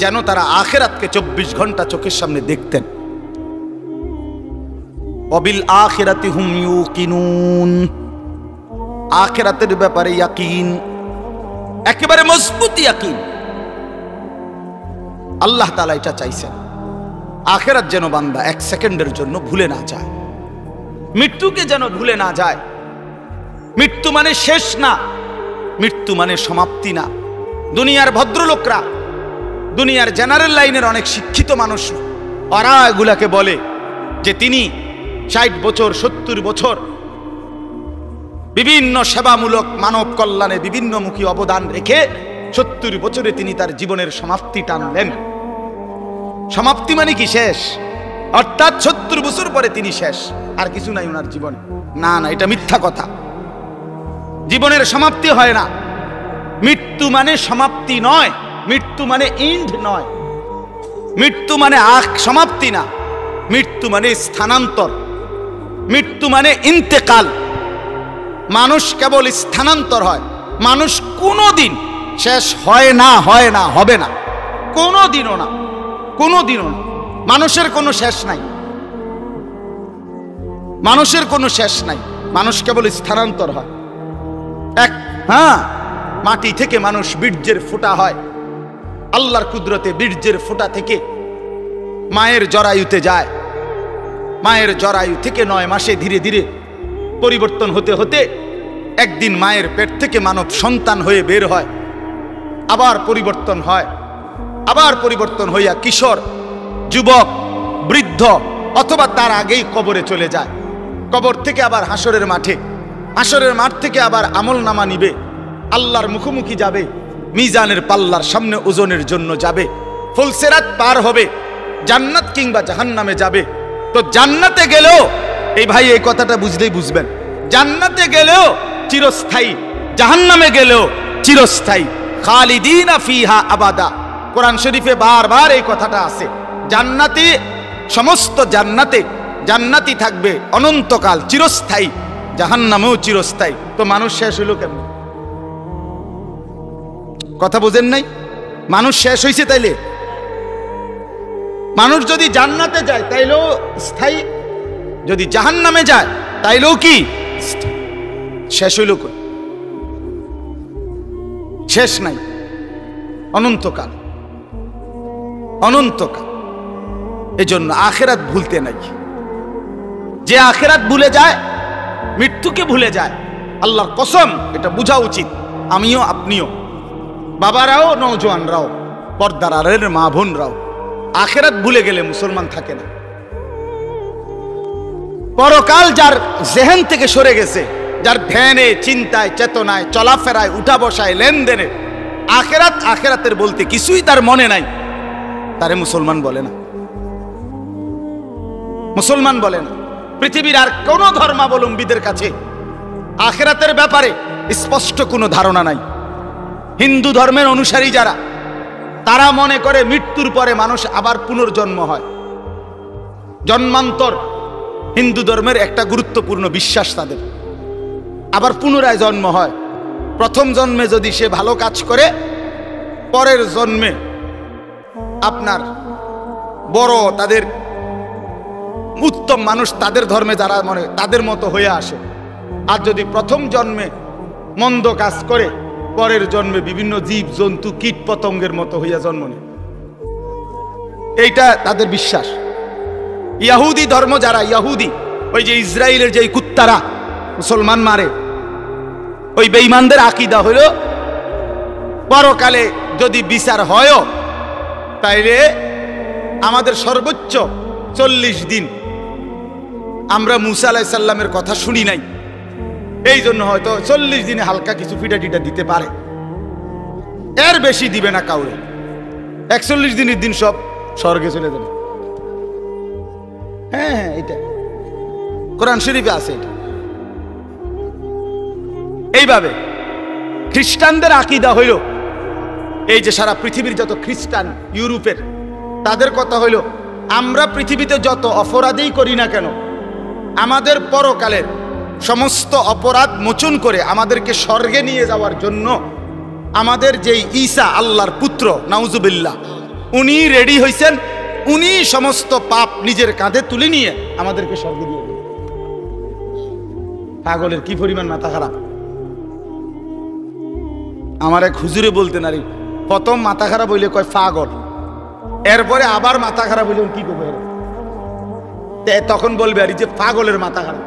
যেন তারা আখিরাতকে 24 ঘন্টা চোখের সামনে দেখতেন। ওয়াবিল আখিরাতি হুম ইউকিনুন, আখিরাতের ব্যাপারে ইয়াকিন, একেবারে মজবুত ইয়াকিন। আল্লাহ তাআলা এটা চাইছেন, আখিরাত যেন বান্দা 1 সেকেন্ডের জন্য ভুলে না যায়, মৃত্যুকে যেন ভুলে না যায়। মৃত্যু মানে শেষ না, মৃত্যু মানে সমাপ্তি না। দুনিয়ার ভদ্রলোকরা, দুনিয়ার জেনারেল লাইনের অনেক শিক্ষিত মানুষ, ওরা এগুলাকে বলে যে তিনি 60 বছর 70 বছর বিভিন্ন সেবামূলক মানব কল্যাণে বিভিন্নমুখী অবদান রেখে 70 বছরে তিনি তার জীবনের সমাপ্তি টানলেন। সমাপ্তি মানে কি? শেষ, অর্থাৎ 70 বছর পরে তিনি শেষ, আর কিছু নাই ওনার জীবনে। না না, এটা মিথ্যা কথা। জীবনের সমাপ্তি হয় না। মৃত্যু মানে সমাপ্তি নয়, মৃত্যু মানে এন্ড নয়, মৃত্যু মানে সমাপ্তি না, মৃত্যু মানে স্থানান্তর, মৃত্যু মানে ইন্তেকাল। মানুষ কেবল স্থানান্তর হয়, মানুষ কোনোদিন শেষ হয় না, হয় না, হবে না, কোনোদিনও না, কোনোদিনও না। মানুষের কোনো শেষ নাই, মানুষের কোনো শেষ নাই, মানুষ কেবল স্থানান্তর হয়। হ্যাঁ, মাটি থেকে মানুষ বীর্যের ফোঁটা হয়, আল্লাহর কুদরতে বীর্যের ফোঁটা থেকে মায়ের জরায়ুতে যায়, মায়ের জরায়ু থেকে 9 মাসে ধীরে ধীরে পরিবর্তন হতে হতে একদিন মায়ের পেট থেকে মানব সন্তান হয়ে বের হয়, আবার পরিবর্তন হয়, আবার পরিবর্তন হইয়া কিশোর, যুবক, বৃদ্ধ, অথবা তার আগেই কবরে চলে যায়। কবর থেকে আবার হাসরের মাঠে, হাসরের মাঠ থেকে আবার আমলনামা নিবে, আল্লাহর মুখোমুখি যাবে, মিজানের পাল্লার সামনে ওজনের জন্য যাবে, ফুলসিরাত পার হবে, জান্নাত কিংবা জাহান্নামে যাবে। তো জান্নাতে গেলেও, এই ভাই এই কথাটা বুঝলেই বুঝবেন, জান্নাতে গেলেও চিরস্থায়ী, জাহান্নামে গেলেও চিরস্থায়ী। খালিদিনা ফিহা আবাদা, কোরআন শরীফে বারবার এই কথাটা আছে। জান্নাতি, সমস্ত জান্নাতে জান্নাতি থাকবে অনন্তকাল, চিরস্থায়ী, জাহান্নামেও চিরস্থায়ী। তো মানুষ শেষ হইল কেমন? কথা বোঝেন নাই? মানুষ শেষ হইছে তাইলে? মানুষ যদি জান্নাতে যায় তাইলেও স্থায়ী, যদি জাহান্নামে যায় তাইলেও কি শেষ হইল? শেষ নাই, অনন্তকাল, অনন্তকাল। এজন্য আখিরাত ভুলতে নাই। যে আখিরাত ভুলে যায়, মৃত্যুকে ভুলে যায়, আল্লাহর কসম এটা বোঝা উচিত, আমিও আপনিও, বাবারাও, নওজোয়ানরাও, পর্দার আড়ালের মা বোনরাও। আখিরাত ভুলে গেলে মুসলমান থাকে না। পরকাল যার জেহেন থেকে সরে গেছে, যার ধ্যানে, চিন্তায়, চেতনায়, চলাফেরায়, উঠা বসায়, লেনদেনে আখিরাত, আখিরাতের বলতে কিছুই তার মনে নাই, তারে মুসলমান বলে না, মুসলমান বলে না। পৃথিবীর আর কোন ধর্মাবলম্বীদের কাছে আখিরাতের ব্যাপারে স্পষ্ট কোনো ধারণা নাই। হিন্দু ধর্মের অনুসারী যারা, তারা মনে করে মৃত্যুর পরে মানুষ আবার পুনর্জন্ম হয়, জন্মান্তর হিন্দু ধর্মের একটা গুরুত্বপূর্ণ বিশ্বাস তাদের। আবার পুনরায় জন্ম হয়, প্রথম জন্মে যদি সে ভালো কাজ করে, পরের জন্মে আপনার বড়, তাদের উত্তম মানুষ, তাদের ধর্মে যারা মনে তাদের মতো হয়ে আসে। আর যদি প্রথম জন্মে মন্দ কাজ করে, পরের জন্মে বিভিন্ন জীব জন্তু কীট পতঙ্গের মতো হইয়া জন্ম নেয়। এইটা তাদের বিশ্বাস। ইহুদি ধর্ম যারা, ইহুদি, ওই যে ইসরায়েলের যে কুত্তারা মুসলমান মারে, ওই বেঈমানদের আকীদা হইল পরকালে যদি বিচার হয় তাইলে আমাদের সর্বোচ্চ 40 দিন আমরা মুসা আলাইহিস সালামের কথা শুনি নাই, এই জন্য হয়তো 40 দিনে হালকা কিছু পিঠা টিটা দিতে পারে, এর বেশি দিবে না কাউরে। 41 দিনের দিন সব স্বর্গে চলে যাবে। হ্যাঁ, এটা কোরআন শরীফে আছে। এটা এইভাবে খ্রিস্টানদের আকীদা হইল, এই যে সারা পৃথিবীর যত খ্রিস্টান ইউরোপের, তাদের কথা হইল আমরা পৃথিবীতে যত অপরাধই করি না কেন, আমাদের পরকালের সমস্ত অপরাধ মোচন করে আমাদেরকে স্বর্গে নিয়ে যাওয়ার জন্য আমাদের যেই ঈসা আল্লাহর পুত্র নাউজুবিল্লাহ, উনি রেডি হয়েছেন, উনি সমস্ত পাপ নিজের কাঁধে তুলে নিয়ে আমাদেরকে স্বর্গে দিয়ে দেবেন। পাগলের কি পরিমাণ মাথা খারাপ! আমার এক হুজুরে বলতেন, আরে প্রথম মাথা খারাপ হইলে কয় পাগল, এরপরে আবার মাথা খারাপ হইলে কি করবে, তখন বলবে আর যে পাগলের মাথা খারাপ।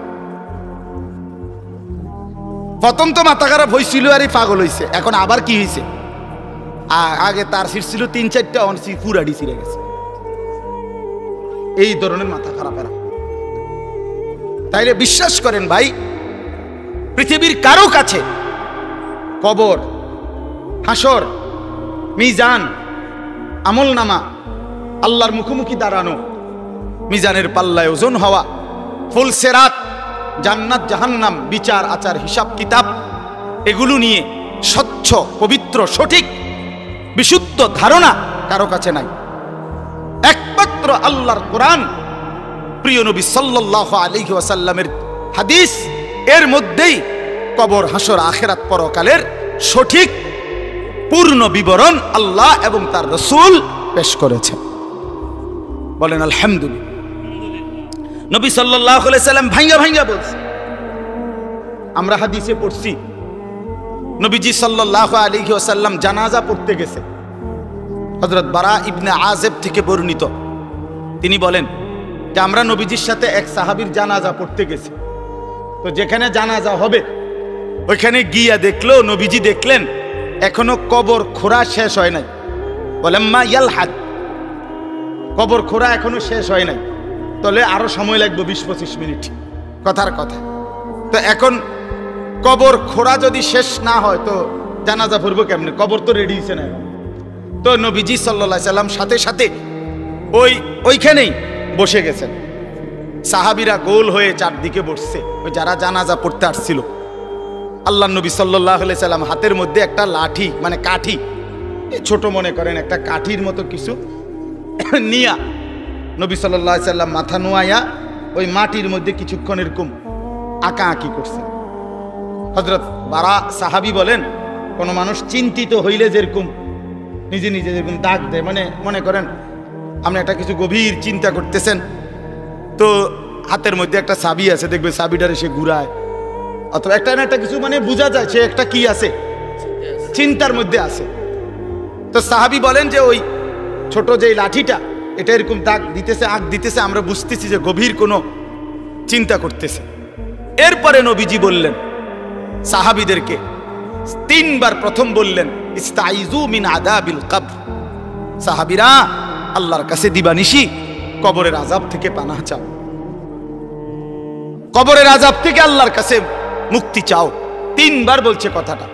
প্রথম তো মাথা খারাপ হয়েছিল আর পাগল হয়েছে, এখন আবার কি হয়েছে? আগে তার সিট ছিল 3-4টা, অনসি পুরাডি ছিঁড়ে গেছে। এই ধরনের মাথা খারাপ এরা। তাইলে বিশ্বাস করেন ভাই, পৃথিবীর কারো কাছে কবর, হাসর, মিজান, আমলনামা, আল্লাহর মুখোমুখি দাঁড়ানো, মিজানের পাল্লায় ওজন হওয়া, ফুল সেরাত, জান্নাত জাহান্নাম, বিচার আচার হিসাব কিতাব, এগুলো নিয়ে স্বচ্ছ পবিত্র সঠিক বিশুদ্ধ ধারণা কারো কাছে নাই। একমাত্র আল্লাহর কোরআন, প্রিয় নবী সাল্লাল্লাহু আলাইহি ওয়াসাল্লামের হাদিস, এর মধ্যেই কবর, হাসর, আখিরাত, পরকালের সঠিক পূর্ণ বিবরণ আল্লাহ এবং তার রাসূল পেশ করেছেন। বলেন আলহামদুলিল্লাহ। নবী সাল্লাল্লাহু আলাইহি সাল্লাম ভাঙ্গা ভাঙ্গা বলছে, আমরা হাদিসে পড়ছি নবীজি সাল্লাল্লাহু আলাইহি ওয়াসাল্লাম জানাজা পড়তে গেছে। হযরত বারা ইবনে আযিব থেকে বর্ণিত, তিনি বলেন যে আমরা নবীজির সাথে এক সাহাবীর জানাজা পড়তে গেছি। তো যেখানে জানাজা হবে ওইখানে গিয়া দেখলো, নবীজি দেখলেন এখনো কবর খোঁড়া শেষ হয় নাই। বলেন মা ইয়ালহাদ, কবর খোঁড়া এখনো শেষ হয় নাই, তাহলে আরো সময় লাগবে 20-25 মিনিট, কথার কথা। তো এখন কবর খোঁড়া যদি শেষ না হয় তো জানাজা পড়বো কেমনে? কবর তো রেডি হয়েছে না এখন। তো নবীজি সাল্লাল্লাহু আলাইহি সাল্লাম সাথে সাথে ওইখানেই বসে গেছেন। সাহাবীরা গোল হয়ে চারদিকে বসছে, ওই যারা জানাজা পড়তে আসছিল। আল্লাহ নবী সাল্লাল্লাহু আলাইহি সাল্লাম হাতের মধ্যে একটা লাঠি, মানে কাঠি, ছোট মনে করেন একটা কাঠির মতো কিছু নিয়া নবী সাল্লাল্লাহু আলাইহি সাল্লাম মাথা নোয়াইয়া ওই মাটির মধ্যে কিছুক্ষণ এরকম আঁকা আঁকি করছেন। হযরত বারা সাহাবী বলেন, কোনো মানুষ চিন্তিত হইলে যেরকম নিজে নিজে যেরকম দাগ দেয়, মানে মনে করেন আপনি একটা কিছু গভীর চিন্তা করতেছেন, তো হাতের মধ্যে একটা চাবি আছে, দেখবে চাবিটারে সে ঘুরায়, অথবা একটা না একটা কিছু, মানে বোঝা যায় সে একটা কি আছে, চিন্তার মধ্যে আছে। তো সাহাবী বলেন যে ওই ছোট যে লাঠিটা, এটা এরকম দাগ দিতেছে, আগ দিতেছে, আমরা বুঝতেছি যে গভীর কোনো চিন্তা করতেছে। এরপরে নবীজি বললেন সাহাবীদেরকে 3 বার, প্রথম বললেন ইস্তাইযু মিন আযাবিল কবর, সাহাবীরা আল্লাহর কাছে দিবানিশি কবরের আযাব থেকে পানাহ চাও, কবরের আযাব থেকে আল্লাহর কাছে মুক্তি চাও। 3 বার বলছে কথাটা।